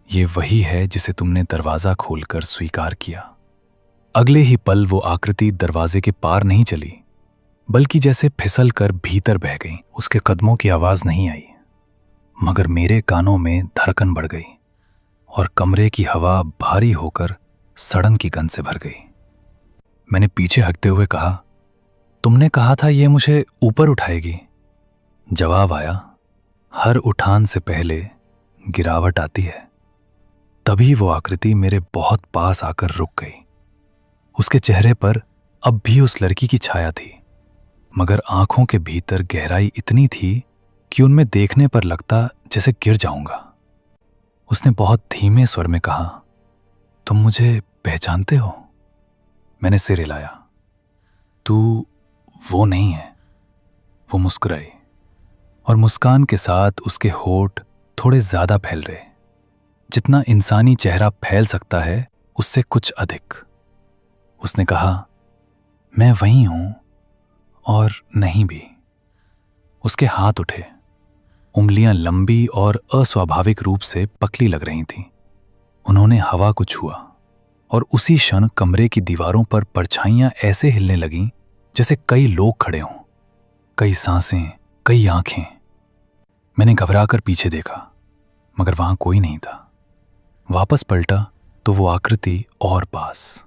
ये वही है जिसे तुमने दरवाजा खोलकर स्वीकार किया। अगले ही पल वो आकृति दरवाजे के पार नहीं चली, बल्कि जैसे फिसल कर भीतर बह गई। उसके कदमों की आवाज नहीं आई, मगर मेरे कानों में धड़कन बढ़ गई और कमरे की हवा भारी होकर सड़न की गंध से भर गई। मैंने पीछे हटते हुए कहा, तुमने कहा था ये मुझे ऊपर उठाएगी। जवाब आया, हर उठान से पहले गिरावट आती है। तभी वो आकृति मेरे बहुत पास आकर रुक गई। उसके चेहरे पर अब भी उस लड़की की छाया थी, मगर आंखों के भीतर गहराई इतनी थी कि उनमें देखने पर लगता जैसे गिर जाऊंगा। उसने बहुत धीमे स्वर में कहा, तुम मुझे पहचानते हो? मैंने सिर हिलाया। तू वो नहीं है। वो मुस्कुराई और मुस्कान के साथ उसके होठ थोड़े ज्यादा फैल रहे, जितना इंसानी चेहरा फैल सकता है उससे कुछ अधिक। उसने कहा, मैं वही हूं और नहीं भी। उसके हाथ उठे, उंगलियां लंबी और अस्वाभाविक रूप से पतली लग रही थीं। उन्होंने हवा को छुआ और उसी क्षण कमरे की दीवारों पर परछाइयां ऐसे हिलने लगीं जैसे कई लोग खड़े हों, कई सांसें, कई आंखें। मैंने घबराकर पीछे देखा, मगर वहां कोई नहीं था। वापस पलटा तो वो आकृति और पास,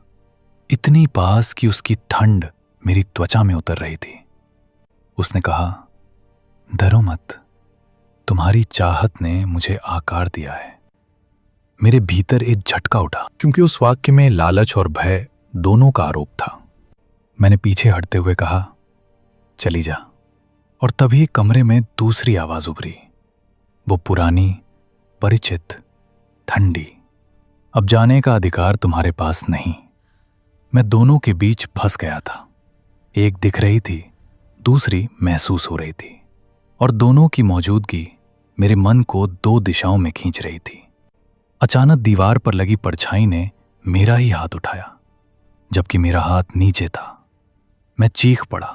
इतनी पास कि उसकी ठंड मेरी त्वचा में उतर रही थी। उसने कहा, डरो मत, तुम्हारी चाहत ने मुझे आकार दिया है। मेरे भीतर एक झटका उठा, क्योंकि उस वाक्य में लालच और भय दोनों का आरोप था। मैंने पीछे हटते हुए कहा, चली जा। और तभी कमरे में दूसरी आवाज उभरी, वो पुरानी, परिचित, ठंडी। अब जाने का अधिकार तुम्हारे पास नहीं। मैं दोनों के बीच फंस गया था। एक दिख रही थी, दूसरी महसूस हो रही थी, और दोनों की मौजूदगी मेरे मन को दो दिशाओं में खींच रही थी। अचानक दीवार पर लगी परछाई ने मेरा ही हाथ उठाया, जबकि मेरा हाथ नीचे था। मैं चीख पड़ा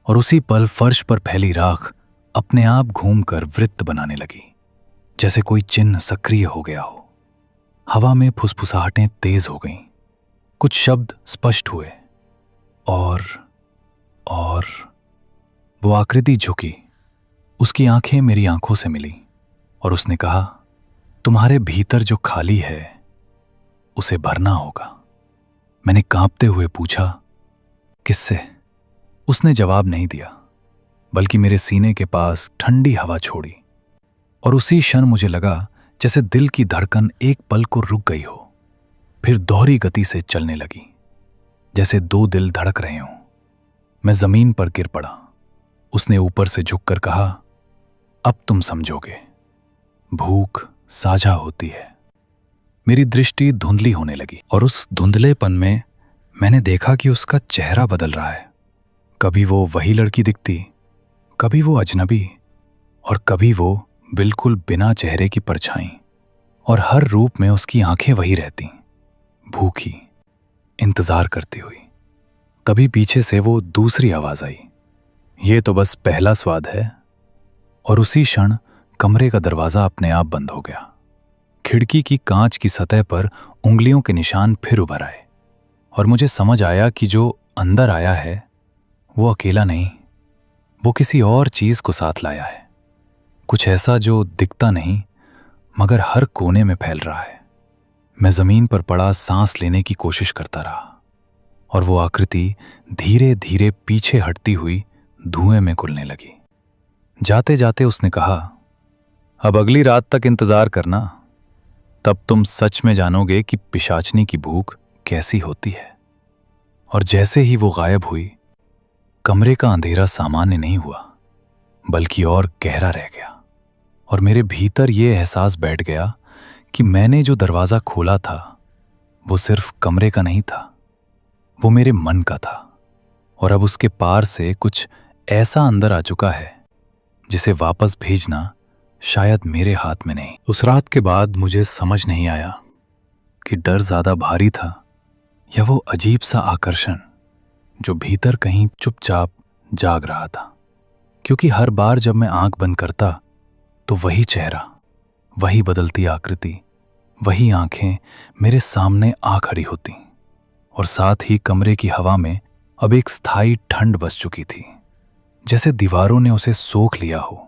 और उसी पल फर्श पर फैली राख अपने आप घूमकर वृत्त बनाने लगी, जैसे कोई चिन्ह सक्रिय हो गया हो। हवा में फुसफुसाहटें तेज हो गईं, कुछ शब्द स्पष्ट हुए और वो आकृति झुकी। उसकी आंखें मेरी आंखों से मिली और उसने कहा, तुम्हारे भीतर जो खाली है उसे भरना होगा। मैंने कांपते हुए पूछा, किससे? उसने जवाब नहीं दिया, बल्कि मेरे सीने के पास ठंडी हवा छोड़ी और उसी क्षण मुझे लगा जैसे दिल की धड़कन एक पल को रुक गई हो, फिर दोहरी गति से चलने लगी, जैसे दो दिल धड़क रहे हों। मैं जमीन पर गिर पड़ा। उसने ऊपर से झुककर कहा, अब तुम समझोगे, भूख साझा होती है। मेरी दृष्टि धुंधली होने लगी और उस धुंधलेपन में मैंने देखा कि उसका चेहरा बदल रहा है। कभी वो वही लड़की दिखती, कभी वो अजनबी, और कभी वो बिल्कुल बिना चेहरे की परछाई, और हर रूप में उसकी आंखें वही रहती, भूखी, इंतजार करती हुई। तभी पीछे से वो दूसरी आवाज आई, ये तो बस पहला स्वाद है। और उसी क्षण कमरे का दरवाजा अपने आप बंद हो गया। खिड़की की कांच की सतह पर उंगलियों के निशान फिर उभर आए और मुझे समझ आया कि जो अंदर आया है वो अकेला नहीं, वो किसी और चीज को साथ लाया है, कुछ ऐसा जो दिखता नहीं मगर हर कोने में फैल रहा है। मैं जमीन पर पड़ा सांस लेने की कोशिश करता रहा और वो आकृति धीरे धीरे पीछे हटती हुई धुएं में घुलने लगी। जाते जाते उसने कहा, अब अगली रात तक इंतजार करना, तब तुम सच में जानोगे कि पिशाचनी की भूख कैसी होती है। और जैसे ही वो गायब हुई, कमरे का अंधेरा सामान्य नहीं हुआ, बल्कि और गहरा रह गया और मेरे भीतर ये एहसास बैठ गया कि मैंने जो दरवाजा खोला था वो सिर्फ कमरे का नहीं था, वो मेरे मन का था। और अब उसके पार से कुछ ऐसा अंदर आ चुका है जिसे वापस भेजना शायद मेरे हाथ में नहीं। उस रात के बाद मुझे समझ नहीं आया कि डर ज्यादा भारी था या वो अजीब सा आकर्षण जो भीतर कहीं चुपचाप जाग रहा था। क्योंकि हर बार जब मैं आंख बंद करता तो वही चेहरा, वही बदलती आकृति, वही आंखें मेरे सामने आ खड़ी होती और साथ ही कमरे की हवा में अब एक स्थायी ठंड बस चुकी थी, जैसे दीवारों ने उसे सोख लिया हो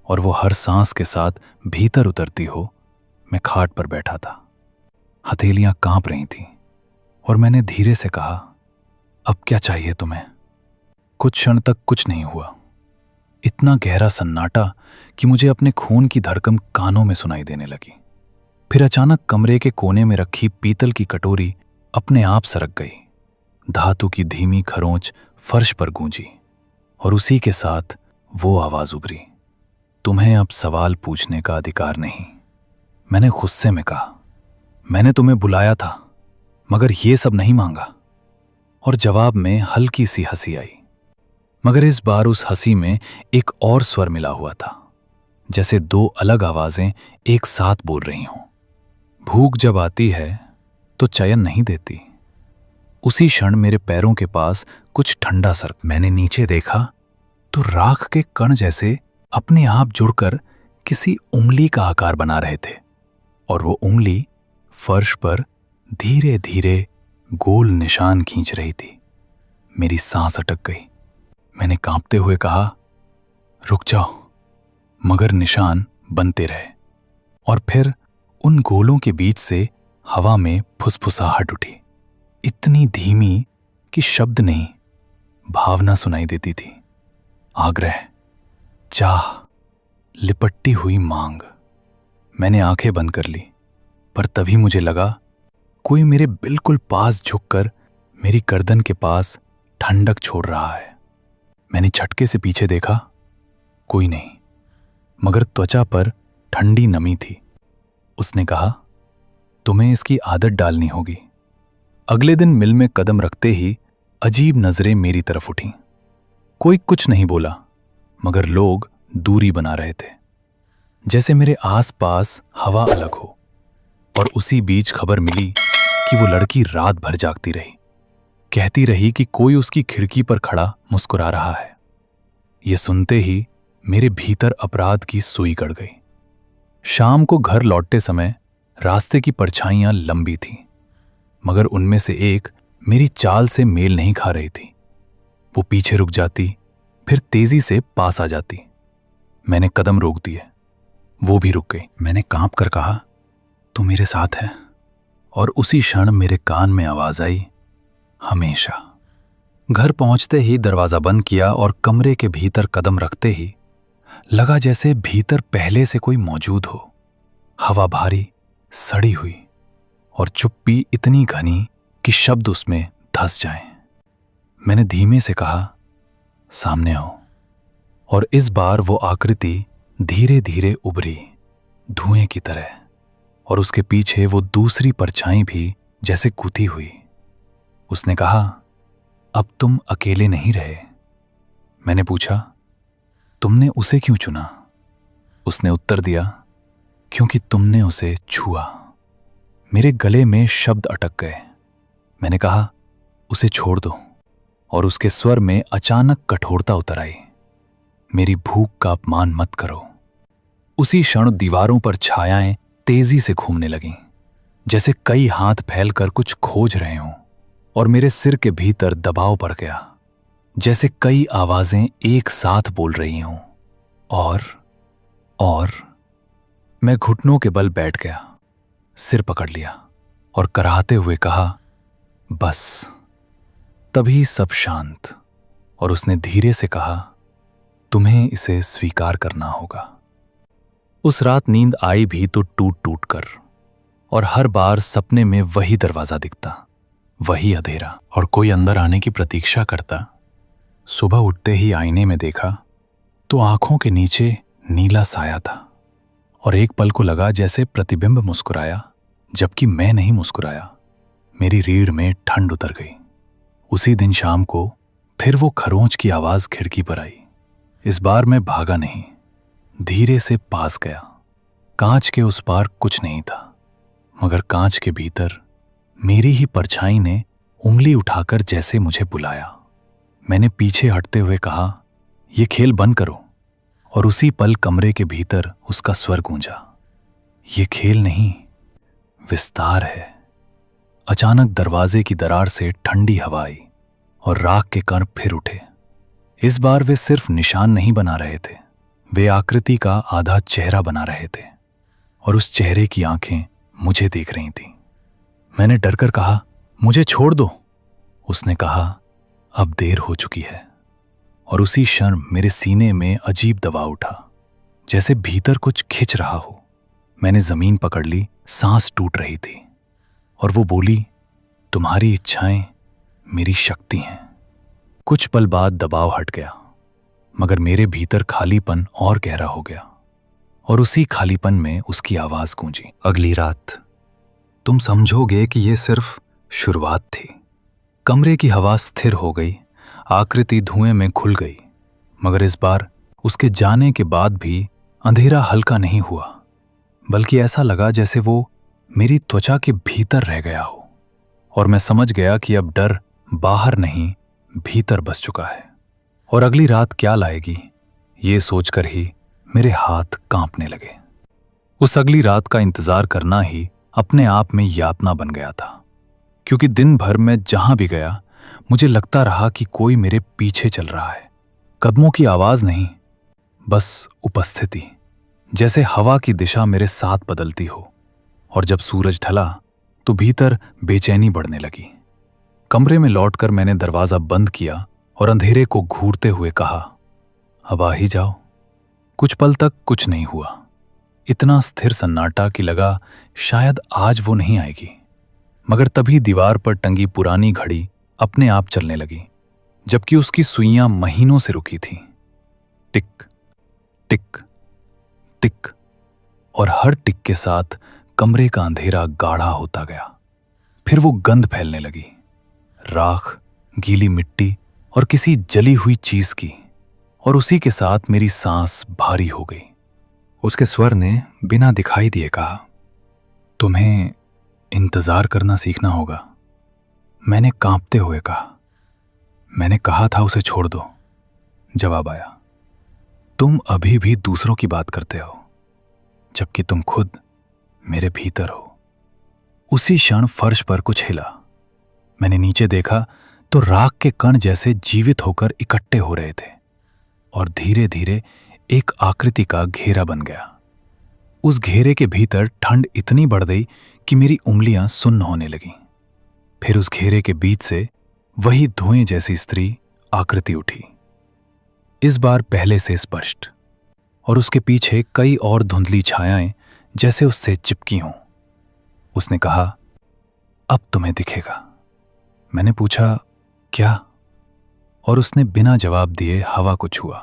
और वो हर सांस के साथ भीतर उतरती हो। मैं खाट पर बैठा था, हथेलियां कांप रही थीं और मैंने धीरे से कहा, अब क्या चाहिए तुम्हें? कुछ क्षण तक कुछ नहीं हुआ, इतना गहरा सन्नाटा कि मुझे अपने खून की धड़कन कानों में सुनाई देने लगी। फिर अचानक कमरे के कोने में रखी पीतल की कटोरी अपने आप सरक गई, धातु की धीमी खरोंच फर्श पर गूंजी और उसी के साथ वो आवाज उभरी, तुम्हें अब सवाल पूछने का अधिकार नहीं। मैंने गुस्से में कहा, मैंने तुम्हें बुलाया था मगर ये सब नहीं मांगा। और जवाब में हल्की सी हंसी आई, मगर इस बार उस हंसी में एक और स्वर मिला हुआ था, जैसे दो अलग आवाजें एक साथ बोल रही हों। भूख जब आती है तो चयन नहीं देती। उसी क्षण मेरे पैरों के पास कुछ ठंडा सरक। मैंने नीचे देखा तो राख के कण जैसे अपने आप जुड़कर किसी उंगली का आकार बना रहे थे और वो उंगली फर्श पर धीरे धीरे गोल निशान खींच रही थी। मेरी सांस अटक गई। मैंने कांपते हुए कहा, रुक जाओ, मगर निशान बनते रहे और फिर उन गोलों के बीच से हवा में फुसफुसाहट उठी, इतनी धीमी कि शब्द नहीं, भावना सुनाई देती थी। आग्रह, चाह, लिपटती हुई मांग। मैंने आंखें बंद कर ली, पर तभी मुझे लगा कोई मेरे बिल्कुल पास झुककर मेरी गर्दन के पास ठंडक छोड़ रहा है। मैंने झटके से पीछे देखा, कोई नहीं, मगर त्वचा पर ठंडी नमी थी। उसने कहा, तुम्हें इसकी आदत डालनी होगी। अगले दिन मिल में कदम रखते ही अजीब नजरें मेरी तरफ उठीं। कोई कुछ नहीं बोला, मगर लोग दूरी बना रहे थे, जैसे मेरे आसपास हवा अलग हो। और उसी बीच खबर मिली कि वो लड़की रात भर जागती रही, कहती रही कि कोई उसकी खिड़की पर खड़ा मुस्कुरा रहा है। ये सुनते ही मेरे भीतर अपराध की सुई गड़ गई। शाम को घर लौटते समय रास्ते की परछाइयां लंबी थीं, मगर उनमें से एक मेरी चाल से मेल नहीं खा रही थी। वो पीछे रुक जाती, फिर तेजी से पास आ जाती। मैंने कदम रोक दिए, वो भी रुक गई। मैंने कांप कर कहा, तू मेरे साथ है? और उसी क्षण मेरे कान में आवाज आई, हमेशा। घर पहुंचते ही दरवाजा बंद किया और कमरे के भीतर कदम रखते ही लगा जैसे भीतर पहले से कोई मौजूद हो। हवा भारी, सड़ी हुई और चुप्पी इतनी घनी कि शब्द उसमें धंस जाएं। मैंने धीमे से कहा, सामने आओ। और इस बार वो आकृति धीरे धीरे उभरी, धुएं की तरह, और उसके पीछे वो दूसरी परछाई भी जैसे गुथी हुई। उसने कहा, अब तुम अकेले नहीं रहे। मैंने पूछा, तुमने उसे क्यों चुना? उसने उत्तर दिया, क्योंकि तुमने उसे छुआ। मेरे गले में शब्द अटक गए। मैंने कहा, उसे छोड़ दो। और उसके स्वर में अचानक कठोरता उतर आई, मेरी भूख का अपमान मत करो। उसी क्षण दीवारों पर छायाएं तेजी से घूमने लगीं, जैसे कई हाथ फैलकर कुछ खोज रहे हों। और मेरे सिर के भीतर दबाव पड़ गया, जैसे कई आवाजें एक साथ बोल रही हों। और मैं घुटनों के बल बैठ गया, सिर पकड़ लिया और कराहते हुए कहा, बस। तभी सब शांत, और उसने धीरे से कहा, तुम्हें इसे स्वीकार करना होगा। उस रात नींद आई भी तो टूट टूट कर, और हर बार सपने में वही दरवाजा दिखता, वही अंधेरा, और कोई अंदर आने की प्रतीक्षा करता। सुबह उठते ही आईने में देखा तो आंखों के नीचे नीला साया था, और एक पल को लगा जैसे प्रतिबिंब मुस्कुराया, जबकि मैं नहीं मुस्कुराया। मेरी रीढ़ में ठंड उतर गई। उसी दिन शाम को फिर वो खरोंच की आवाज खिड़की पर आई। इस बार मैं भागा नहीं, धीरे से पास गया। कांच के उस पार कुछ नहीं था, मगर कांच के भीतर मेरी ही परछाई ने उंगली उठाकर जैसे मुझे बुलाया। मैंने पीछे हटते हुए कहा, ये खेल बंद करो। और उसी पल कमरे के भीतर उसका स्वर गूंजा, ये खेल नहीं, विस्तार है। अचानक दरवाजे की दरार से ठंडी हवा आई और राख के कण फिर उठे। इस बार वे सिर्फ निशान नहीं बना रहे थे, वे आकृति का आधा चेहरा बना रहे थे, और उस चेहरे की आंखें मुझे देख रही थीं। मैंने डरकर कहा, मुझे छोड़ दो। उसने कहा, अब देर हो चुकी है। और उसी क्षण मेरे सीने में अजीब दबाव उठा, जैसे भीतर कुछ खिंच रहा हो। मैंने जमीन पकड़ ली, सांस टूट रही थी, और वो बोली, तुम्हारी इच्छाएं मेरी शक्ति हैं। कुछ पल बाद दबाव हट गया, मगर मेरे भीतर खालीपन और गहरा हो गया, और उसी खालीपन में उसकी आवाज गूंजी, अगली रात तुम समझोगे कि ये सिर्फ शुरुआत थी। कमरे की हवा स्थिर हो गई, आकृति धुएं में घुल गई, मगर इस बार उसके जाने के बाद भी अंधेरा हल्का नहीं हुआ, बल्कि ऐसा लगा जैसे वो मेरी त्वचा के भीतर रह गया हो। और मैं समझ गया कि अब डर बाहर नहीं, भीतर बस चुका है। और अगली रात क्या लाएगी, ये सोचकर ही मेरे हाथ कांपने लगे। उस अगली रात का इंतजार करना ही अपने आप में यातना बन गया था, क्योंकि दिन भर मैं जहां भी गया मुझे लगता रहा कि कोई मेरे पीछे चल रहा है। कदमों की आवाज नहीं, बस उपस्थिति, जैसे हवा की दिशा मेरे साथ बदलती हो। और जब सूरज ढला तो भीतर बेचैनी बढ़ने लगी। कमरे में लौटकर मैंने दरवाजा बंद किया और अंधेरे को घूरते हुए कहा, अब आ ही जाओ। कुछ पल तक कुछ नहीं हुआ, इतना स्थिर सन्नाटा कि लगा शायद आज वो नहीं आएगी। मगर तभी दीवार पर टंगी पुरानी घड़ी अपने आप चलने लगी, जबकि उसकी सुइयां महीनों से रुकी थीं। टिक टिक टिक, और हर टिक के साथ कमरे का अंधेरा गाढ़ा होता गया। फिर वो गंध फैलने लगी, राख, गीली मिट्टी और किसी जली हुई चीज की, और उसी के साथ मेरी सांस भारी हो गई। उसके स्वर ने बिना दिखाई दिए कहा, तुम्हें इंतजार करना सीखना होगा, मैंने कांपते हुए कहा। मैंने कहा था उसे छोड़ दो। जवाब आया, तुम अभी भी दूसरों की बात करते हो, जबकि तुम खुद मेरे भीतर हो। उसी क्षण फर्श पर कुछ हिला। मैंने नीचे देखा तो राख के कण जैसे जीवित होकर इकट्ठे हो रहे थे और धीरे धीरे एक आकृति का घेरा बन गया। उस घेरे के भीतर ठंड इतनी बढ़ गई कि मेरी उंगलियां सुन्न होने लगीं। फिर उस घेरे के बीच से वही धुएं जैसी स्त्री आकृति उठी, इस बार पहले से स्पष्ट, और उसके पीछे कई और धुंधली छायाएं जैसे उससे चिपकी हों। उसने कहा, अब तुम्हें दिखेगा। मैंने पूछा, क्या? और उसने बिना जवाब दिए हवा को छुआ।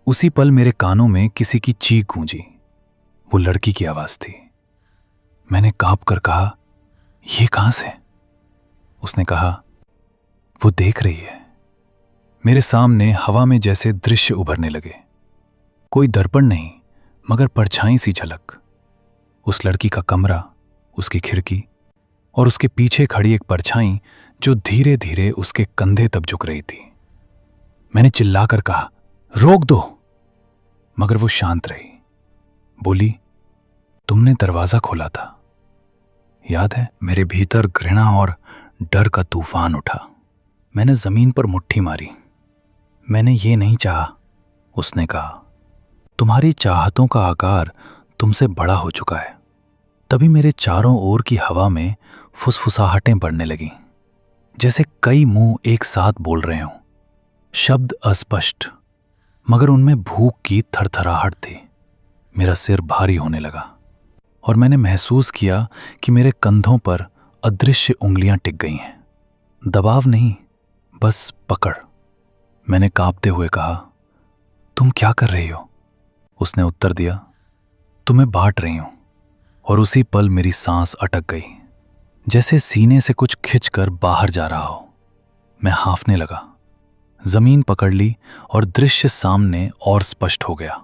उसी पल मेरे कानों में किसी की चीख गूंजी। वो लड़की की आवाज थी। मैंने कांप कर कहा, ये कहां से? उसने कहा, वो देख रही है। मेरे सामने हवा में जैसे दृश्य उभरने लगे। कोई दर्पण नहीं, मगर परछाई सी झलक। उस लड़की का कमरा, उसकी खिड़की और उसके पीछे खड़ी एक परछाई जो धीरे धीरे उसके कंधे तक झुक रही थी। मैंने चिल्लाकर कहा, रोक दो, मगर वो शांत रही। बोली, तुमने दरवाजा खोला था, याद है? मेरे भीतर घृणा और डर का तूफान उठा। मैंने जमीन पर मुट्ठी मारी। मैंने ये नहीं चाहा, उसने कहा। तुम्हारी चाहतों का आकार तुमसे बड़ा हो चुका है। तभी मेरे चारों ओर की हवा में फुसफुसाहटें पड़ने लगीं, जैसे कई मुंह एक साथ बोल रहे हों। शब्द अस्पष्ट, मगर उनमें भूख की थरथराहट थी। मेरा सिर भारी होने लगा और मैंने महसूस किया कि मेरे कंधों पर अदृश्य उंगलियां टिक गई हैं। दबाव नहीं, बस पकड़। मैंने कांपते हुए कहा, तुम क्या कर रही हो? उसने उत्तर दिया, तुम्हें बांट रही हूं। और उसी पल मेरी सांस अटक गई, जैसे सीने से कुछ खिंचकर बाहर जा रहा हो। मैं हांफने लगा। जमीन पकड़ ली और दृश्य सामने और स्पष्ट हो गया।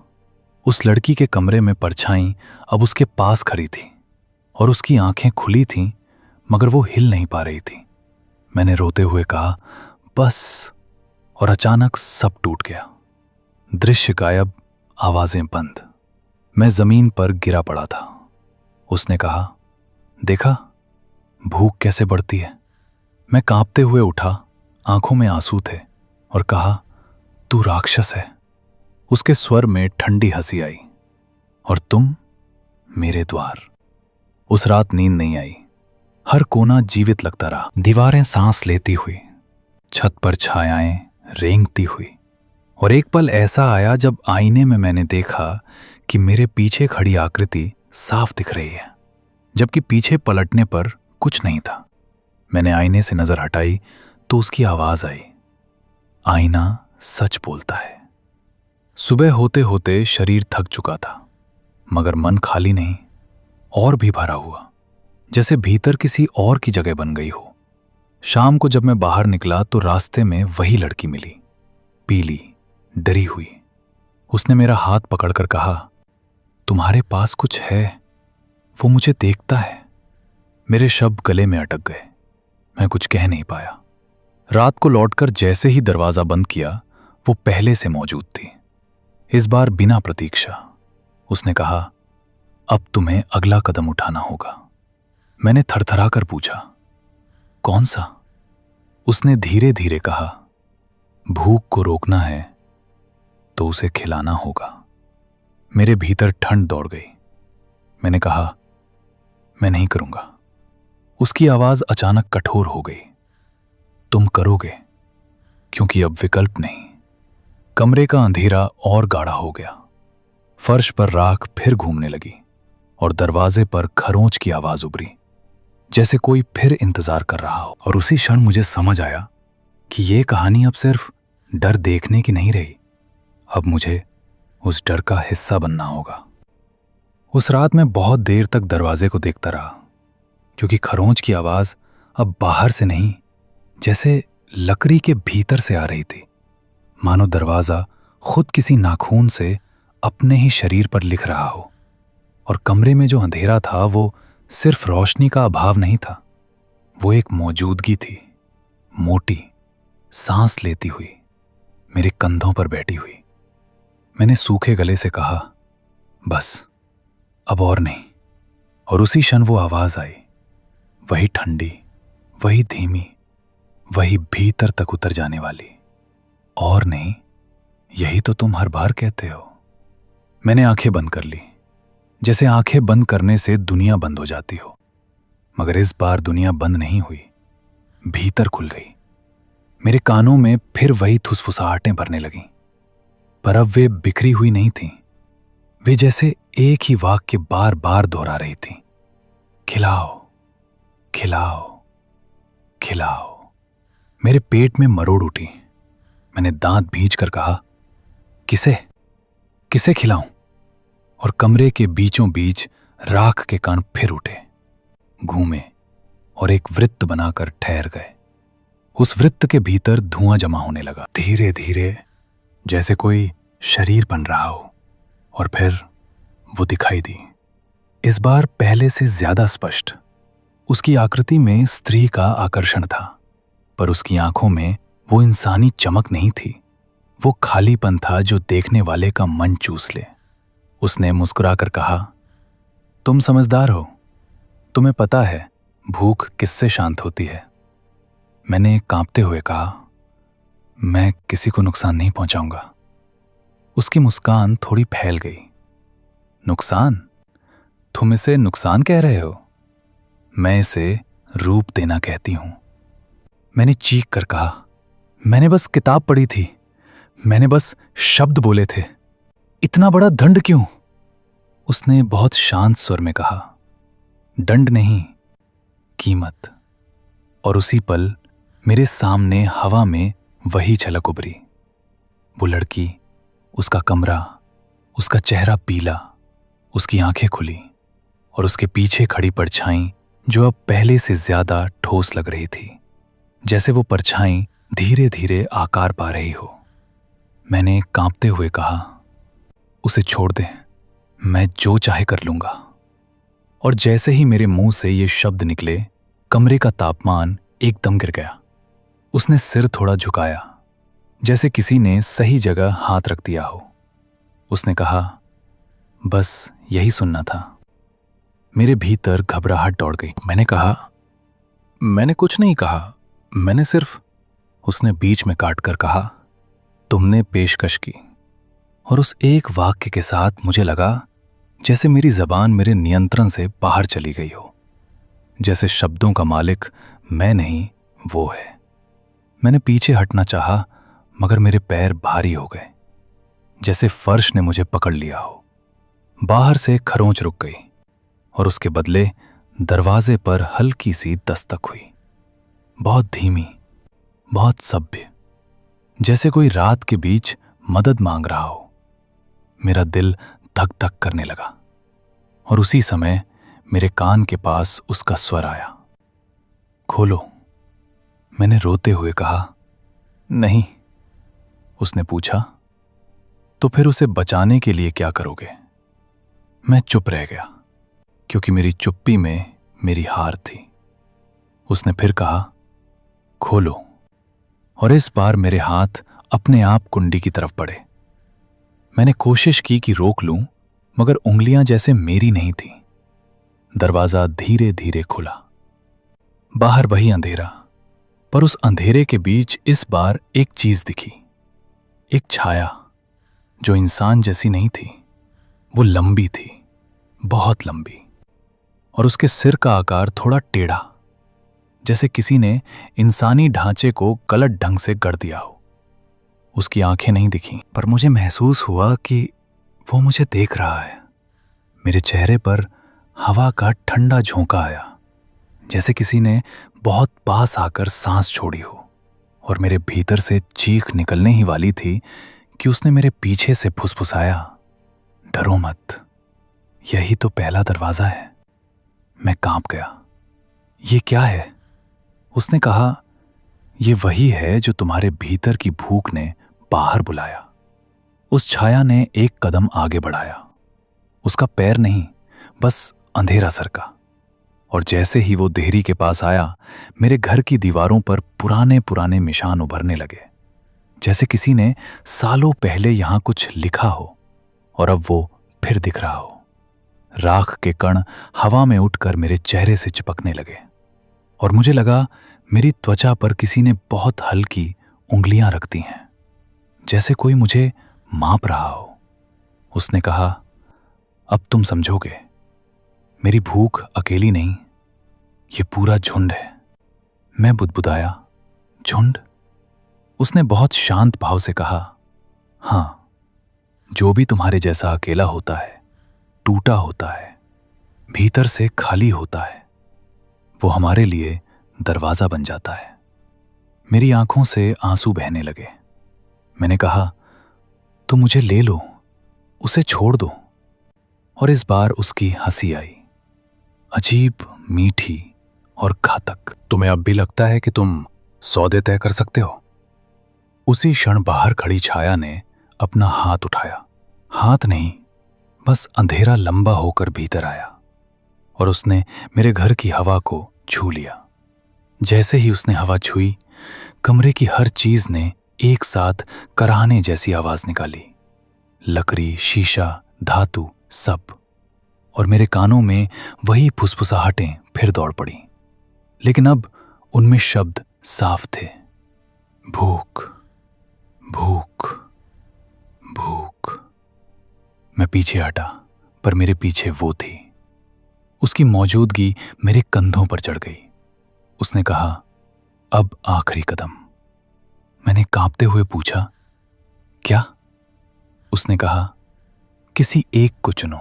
उस लड़की के कमरे में परछाई अब उसके पास खड़ी थी और उसकी आंखें खुली थीं, मगर वो हिल नहीं पा रही थी। मैंने रोते हुए कहा, बस, और अचानक सब टूट गया। दृश्य गायब, आवाजें बंद। मैं जमीन पर गिरा पड़ा था। उसने कहा, देखा भूख कैसे बढ़ती है? मैं कांपते हुए उठा, आंखों में आंसू थे, और कहा, तू राक्षस है। उसके स्वर में ठंडी हंसी आई। और तुम मेरे द्वार। उस रात नींद नहीं आई। हर कोना जीवित लगता रहा। दीवारें सांस लेती हुई, छत पर छायाएं रेंगती हुई। और एक पल ऐसा आया जब आईने में मैंने देखा कि मेरे पीछे खड़ी आकृति साफ दिख रही है, जबकि पीछे पलटने पर कुछ नहीं था। मैंने आईने से नजर हटाई तो उसकी आवाज आई, आईना सच बोलता है। सुबह होते होते शरीर थक चुका था, मगर मन खाली नहीं, और भी भरा हुआ, जैसे भीतर किसी और की जगह बन गई हो। शाम को जब मैं बाहर निकला तो रास्ते में वही लड़की मिली, पीली, डरी हुई। उसने मेरा हाथ पकड़कर कहा, तुम्हारे पास कुछ है, वो मुझे देखता है। मेरे शब्द गले में अटक गए। मैं कुछ कह नहीं पाया। रात को लौटकर जैसे ही दरवाजा बंद किया, वो पहले से मौजूद थी, इस बार बिना प्रतीक्षा। उसने कहा, अब तुम्हें अगला कदम उठाना होगा। मैंने थरथरा कर पूछा, कौन सा? उसने धीरे धीरे कहा, भूख को रोकना है तो उसे खिलाना होगा। मेरे भीतर ठंड दौड़ गई। मैंने कहा, मैं नहीं करूंगा। उसकी आवाज अचानक कठोर हो गई, तुम करोगे, क्योंकि अब विकल्प नहीं। कमरे का अंधेरा और गाढ़ा हो गया। फर्श पर राख फिर घूमने लगी और दरवाजे पर खरोंच की आवाज उभरी, जैसे कोई फिर इंतजार कर रहा हो। और उसी क्षण मुझे समझ आया कि ये कहानी अब सिर्फ डर देखने की नहीं रही। अब मुझे उस डर का हिस्सा बनना होगा। उस रात मैं बहुत देर तक दरवाजे को देखता रहा, क्योंकि खरोंच की आवाज अब बाहर से नहीं, जैसे लकड़ी के भीतर से आ रही थी। मानो दरवाजा खुद किसी नाखून से अपने ही शरीर पर लिख रहा हो। और कमरे में जो अंधेरा था वो सिर्फ रोशनी का अभाव नहीं था, वो एक मौजूदगी थी, मोटी, सांस लेती हुई, मेरे कंधों पर बैठी हुई। मैंने सूखे गले से कहा, बस अब और नहीं। और उसी क्षण वो आवाज आई, वही ठंडी, वही धीमी, वही भीतर तक उतर जाने वाली। और नहीं, यही तो तुम हर बार कहते हो। मैंने आंखें बंद कर ली, जैसे आंखें बंद करने से दुनिया बंद हो जाती हो। मगर इस बार दुनिया बंद नहीं हुई, भीतर खुल गई। मेरे कानों में फिर वही फुसफुसाहटें भरने लगीं, पर अब वे बिखरी हुई नहीं थीं। वे जैसे एक ही वाक्य बार बार दोहरा रही थीं, खिलाओ, खिलाओ, खिलाओ। मेरे पेट में मरोड़ उठी। मैंने दांत भींच कर कहा, किसे किसे खिलाऊं? और कमरे के बीचों बीच राख के कण फिर उठे, घूमे और एक वृत्त बनाकर ठहर गए। उस वृत्त के भीतर धुआं जमा होने लगा, धीरे धीरे, जैसे कोई शरीर बन रहा हो। और फिर वो दिखाई दी, इस बार पहले से ज्यादा स्पष्ट। उसकी आकृति में स्त्री का आकर्षण था, पर उसकी आंखों में वो इंसानी चमक नहीं थी। वो खालीपन था जो देखने वाले का मन चूस ले। उसने मुस्कुराकर कहा, तुम समझदार हो, तुम्हें पता है भूख किससे शांत होती है। मैंने कांपते हुए कहा, मैं किसी को नुकसान नहीं पहुंचाऊंगा। उसकी मुस्कान थोड़ी फैल गई। नुकसान? तुम इसे नुकसान कह रहे हो? मैं इसे रूप देना कहती हूं। मैंने चीख कर कहा, मैंने बस किताब पढ़ी थी, मैंने बस शब्द बोले थे, इतना बड़ा दंड क्यों? उसने बहुत शांत स्वर में कहा, दंड नहीं, कीमत। और उसी पल मेरे सामने हवा में वही झलक उभरी। वो लड़की, उसका कमरा, उसका चेहरा पीला, उसकी आंखें खुली और उसके पीछे खड़ी परछाई जो अब पहले से ज्यादा ठोस लग रही थी, जैसे वो परछाई धीरे धीरे आकार पा रही हो। मैंने कांपते हुए कहा, उसे छोड़ दे, मैं जो चाहे कर लूंगा। और जैसे ही मेरे मुंह से ये शब्द निकले, कमरे का तापमान एकदम गिर गया। उसने सिर थोड़ा झुकाया, जैसे किसी ने सही जगह हाथ रख दिया हो। उसने कहा, बस यही सुनना था। मेरे भीतर घबराहट दौड़ गई। मैंने कहा, मैंने कुछ नहीं कहा, मैंने सिर्फ। उसने बीच में काट कर कहा, तुमने पेशकश की। और उस एक वाक्य के साथ मुझे लगा जैसे मेरी जबान मेरे नियंत्रण से बाहर चली गई हो, जैसे शब्दों का मालिक मैं नहीं, वो है। मैंने पीछे हटना चाहा, मगर मेरे पैर भारी हो गए, जैसे फर्श ने मुझे पकड़ लिया हो। बाहर से खरोंच रुक गई और उसके बदले दरवाजे पर हल्की सी दस्तक हुई, बहुत धीमी, बहुत सभ्य, जैसे कोई रात के बीच मदद मांग रहा हो। मेरा दिल धक धक करने लगा और उसी समय मेरे कान के पास उसका स्वर आया, खोलो। मैंने रोते हुए कहा, नहीं। उसने पूछा, तो फिर उसे बचाने के लिए क्या करोगे? मैं चुप रह गया, क्योंकि मेरी चुप्पी में मेरी हार थी। उसने फिर कहा, खोलो। और इस बार मेरे हाथ अपने आप कुंडी की तरफ बढ़े। मैंने कोशिश की कि रोक लूं, मगर उंगलियां जैसे मेरी नहीं थीं। दरवाजा धीरे धीरे खुला। बाहर वही अंधेरा, पर उस अंधेरे के बीच इस बार एक चीज दिखी, एक छाया जो इंसान जैसी नहीं थी। वो लंबी थी, बहुत लंबी, और उसके सिर का आकार थोड़ा टेढ़ा, जैसे किसी ने इंसानी ढांचे को गलत ढंग से गढ़ दिया हो। उसकी आंखें नहीं दिखीं, पर मुझे महसूस हुआ कि वो मुझे देख रहा है। मेरे चेहरे पर हवा का ठंडा झोंका आया, जैसे किसी ने बहुत पास आकर सांस छोड़ी हो। और मेरे भीतर से चीख निकलने ही वाली थी कि उसने मेरे पीछे से फुसफुसाया, डरो मत, यही तो पहला दरवाजा है। मैं कांप गया। ये क्या है? उसने कहा, ये वही है जो तुम्हारे भीतर की भूख ने बाहर बुलाया। उस छाया ने एक कदम आगे बढ़ाया। उसका पैर नहीं, बस अंधेरा सरका। और जैसे ही वो देहरी के पास आया, मेरे घर की दीवारों पर पुराने पुराने निशान उभरने लगे, जैसे किसी ने सालों पहले यहां कुछ लिखा हो और अब वो फिर दिख रहा हो। राख के कण हवा में उठकर मेरे चेहरे से चिपकने लगे और मुझे लगा मेरी त्वचा पर किसी ने बहुत हल्की उंगलियां रख दी हैं, जैसे कोई मुझे माप रहा हो। उसने कहा, अब तुम समझोगे, मेरी भूख अकेली नहीं, ये पूरा झुंड है। मैं बुदबुदाया, झुंड? उसने बहुत शांत भाव से कहा, हाँ, जो भी तुम्हारे जैसा अकेला होता है, टूटा होता है, भीतर से खाली होता है, वो हमारे लिए दरवाजा बन जाता है। मेरी आंखों से आंसू बहने लगे। मैंने कहा, तो मुझे ले लो, उसे छोड़ दो। और इस बार उसकी हंसी आई, अजीब, मीठी और घातक। तुम्हें अब भी लगता है कि तुम सौदे तय कर सकते हो? उसी क्षण बाहर खड़ी छाया ने अपना हाथ उठाया। हाथ नहीं, बस अंधेरा लंबा होकर भीतर आया और उसने मेरे घर की हवा को छू लिया। जैसे ही उसने हवा छुई, कमरे की हर चीज ने एक साथ कराहने जैसी आवाज निकाली। लकड़ी, शीशा, धातु, सब। और मेरे कानों में वही फुसफुसाहटें फिर दौड़ पड़ी, लेकिन अब उनमें शब्द साफ थे। भूख, भूख, भूख। मैं पीछे हटा, पर मेरे पीछे वो थी। उसकी मौजूदगी मेरे कंधों पर चढ़ गई। उसने कहा, अब आखिरी कदम। मैंने कांपते हुए पूछा, क्या? उसने कहा, किसी एक को चुनो,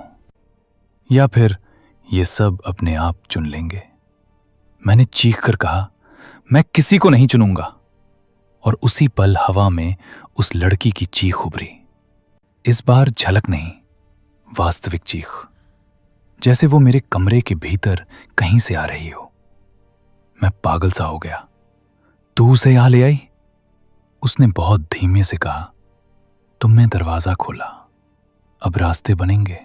या फिर ये सब अपने आप चुन लेंगे। मैंने चीख कर कहा, मैं किसी को नहीं चुनूंगा। और उसी पल हवा में उस लड़की की चीख उभरी। इस बार झलक नहीं, वास्तविक चीख, जैसे वो मेरे कमरे के भीतर कहीं से आ रही हो। मैं पागल सा हो गया। तू उसे यहां ले आई? उसने बहुत धीमे से कहा। तुमने दरवाजा खोला, अब रास्ते बनेंगे।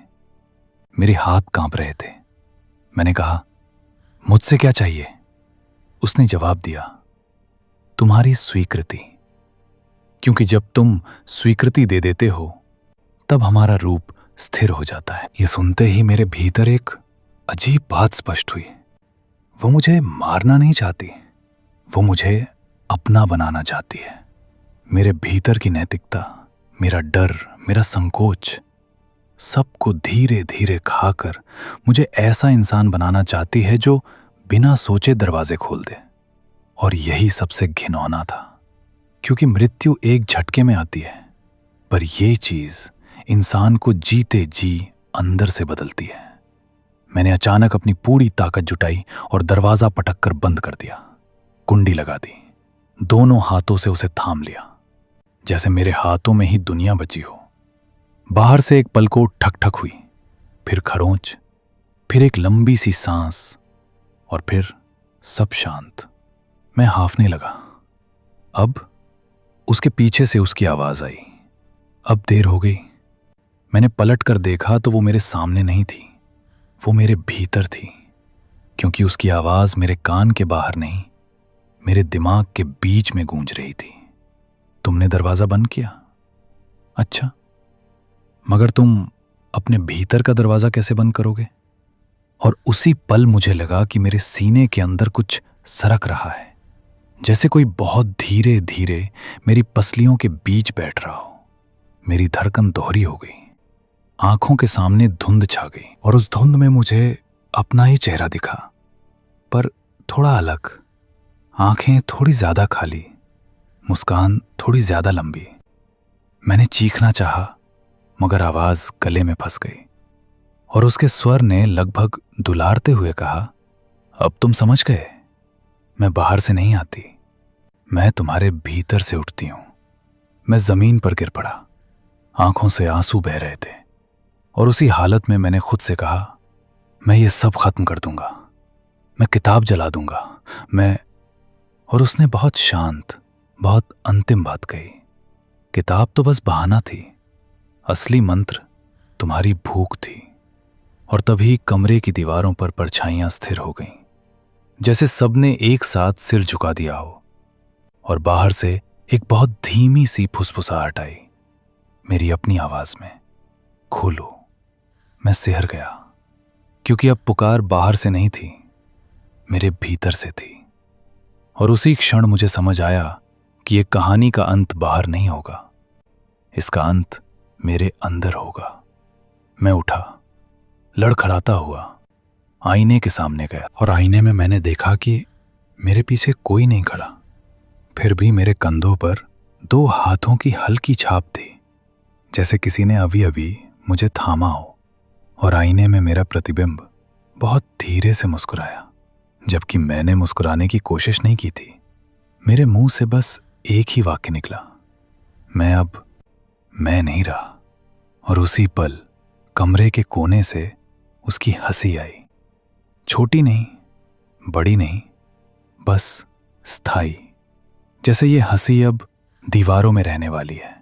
मेरे हाथ कांप रहे थे। मैंने कहा, मुझसे क्या चाहिए? उसने जवाब दिया, तुम्हारी स्वीकृति। क्योंकि जब तुम स्वीकृति दे देते हो, तब हमारा रूप स्थिर हो जाता है। ये सुनते ही मेरे भीतर एक अजीब बात स्पष्ट हुई। वो मुझे मारना नहीं चाहती, वो मुझे अपना बनाना चाहती है। मेरे भीतर की नैतिकता, मेरा डर, मेरा संकोच, सबको धीरे धीरे खाकर मुझे ऐसा इंसान बनाना चाहती है जो बिना सोचे दरवाजे खोल दे। और यही सबसे घिनौना था, क्योंकि मृत्यु एक झटके में आती है, पर यह चीज इंसान को जीते जी अंदर से बदलती है। मैंने अचानक अपनी पूरी ताकत जुटाई और दरवाजा पटककर बंद कर दिया। कुंडी लगा दी, दोनों हाथों से उसे थाम लिया, जैसे मेरे हाथों में ही दुनिया बची हो। बाहर से एक पल को ठक ठक हुई, फिर खरोंच, फिर एक लंबी सी सांस, और फिर सब शांत। मैं हांफने लगा। अब उसके पीछे से उसकी आवाज आई। अब देर हो गई। मैंने पलट कर देखा तो वो मेरे सामने नहीं थी, वो मेरे भीतर थी, क्योंकि उसकी आवाज मेरे कान के बाहर नहीं, मेरे दिमाग के बीच में गूंज रही थी। तुमने दरवाजा बंद किया? अच्छा, मगर तुम अपने भीतर का दरवाजा कैसे बंद करोगे? और उसी पल मुझे लगा कि मेरे सीने के अंदर कुछ सरक रहा है, जैसे कोई बहुत धीरे धीरे मेरी पसलियों के बीच बैठ रहा हो। मेरी धड़कन दोहरी हो गई, आंखों के सामने धुंध छा गई, और उस धुंध में मुझे अपना ही चेहरा दिखा, पर थोड़ा अलग। आंखें थोड़ी ज्यादा खाली, मुस्कान थोड़ी ज्यादा लंबी। मैंने चीखना चाहा, मगर आवाज गले में फंस गई, और उसके स्वर ने लगभग दुलारते हुए कहा, अब तुम समझ गए, मैं बाहर से नहीं आती, मैं तुम्हारे भीतर से उठती हूं। मैं जमीन पर गिर पड़ा, आंखों से आंसू बह रहे थे, और उसी हालत में मैंने खुद से कहा, मैं ये सब खत्म कर दूंगा, मैं किताब जला दूंगा, मैं। और उसने बहुत शांत, बहुत अंतिम बात कही, किताब तो बस बहाना थी, असली मंत्र तुम्हारी भूख थी। और तभी कमरे की दीवारों पर परछाइयां स्थिर हो गईं, जैसे सबने एक साथ सिर झुका दिया हो। और बाहर से एक बहुत धीमी सी फुसफुसाहट आई, मेरी अपनी आवाज में, खोलो। मैं सिहर गया, क्योंकि अब पुकार बाहर से नहीं थी, मेरे भीतर से थी। और उसी क्षण मुझे समझ आया कि ये कहानी का अंत बाहर नहीं होगा, इसका अंत मेरे अंदर होगा। मैं उठा, लड़खड़ाता हुआ आईने के सामने गया, और आईने में मैंने देखा कि मेरे पीछे कोई नहीं खड़ा। फिर भी मेरे कंधों पर 2 हाथों की हल्की छाप थी, जैसे किसी ने अभी अभी मुझे थामा हो। और आईने में मेरा प्रतिबिंब बहुत धीरे से मुस्कुराया, जबकि मैंने मुस्कुराने की कोशिश नहीं की थी। मेरे मुंह से बस एक ही वाक्य निकला, मैं नहीं रहा। और उसी पल कमरे के कोने से उसकी हंसी आई, छोटी नहीं, बड़ी नहीं, बस स्थायी, जैसे ये हंसी अब दीवारों में रहने वाली है।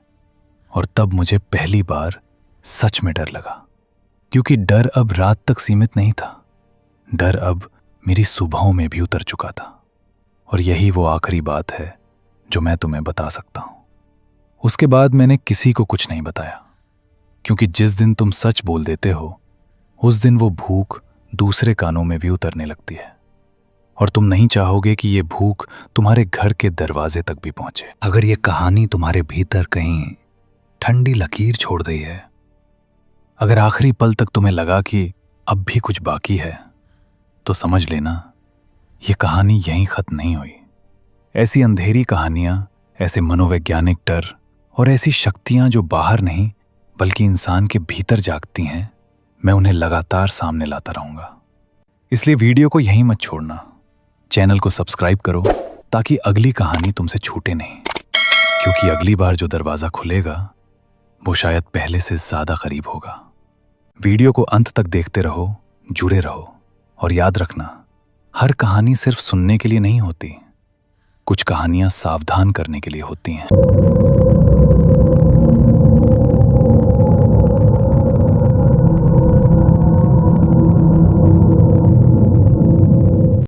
और तब मुझे पहली बार सच में डर लगा, क्योंकि डर अब रात तक सीमित नहीं था, डर अब मेरी सुबहों में भी उतर चुका था। और यही वो आखिरी बात है जो मैं तुम्हें बता सकता हूं। उसके बाद मैंने किसी को कुछ नहीं बताया, क्योंकि जिस दिन तुम सच बोल देते हो, उस दिन वो भूख दूसरे कानों में भी उतरने लगती है, और तुम नहीं चाहोगे कि ये भूख तुम्हारे घर के दरवाजे तक भी पहुंचे। अगर ये कहानी तुम्हारे भीतर कहीं ठंडी लकीर छोड़ गई है, अगर आखिरी पल तक तुम्हें लगा कि अब भी कुछ बाकी है, तो समझ लेना ये कहानी यहीं खत्म नहीं हुई। ऐसी अंधेरी कहानियां, ऐसे मनोवैज्ञानिक डर और ऐसी शक्तियां जो बाहर नहीं बल्कि इंसान के भीतर जागती हैं, मैं उन्हें लगातार सामने लाता रहूंगा। इसलिए वीडियो को यहीं मत छोड़ना, चैनल को सब्सक्राइब करो ताकि अगली कहानी तुमसे छूटे नहीं, क्योंकि अगली बार जो दरवाजा खुलेगा वो शायद पहले से ज्यादा करीब होगा। वीडियो को अंत तक देखते रहो, जुड़े रहो, और याद रखना, हर कहानी सिर्फ सुनने के लिए नहीं होती, कुछ कहानियां सावधान करने के लिए होती हैं।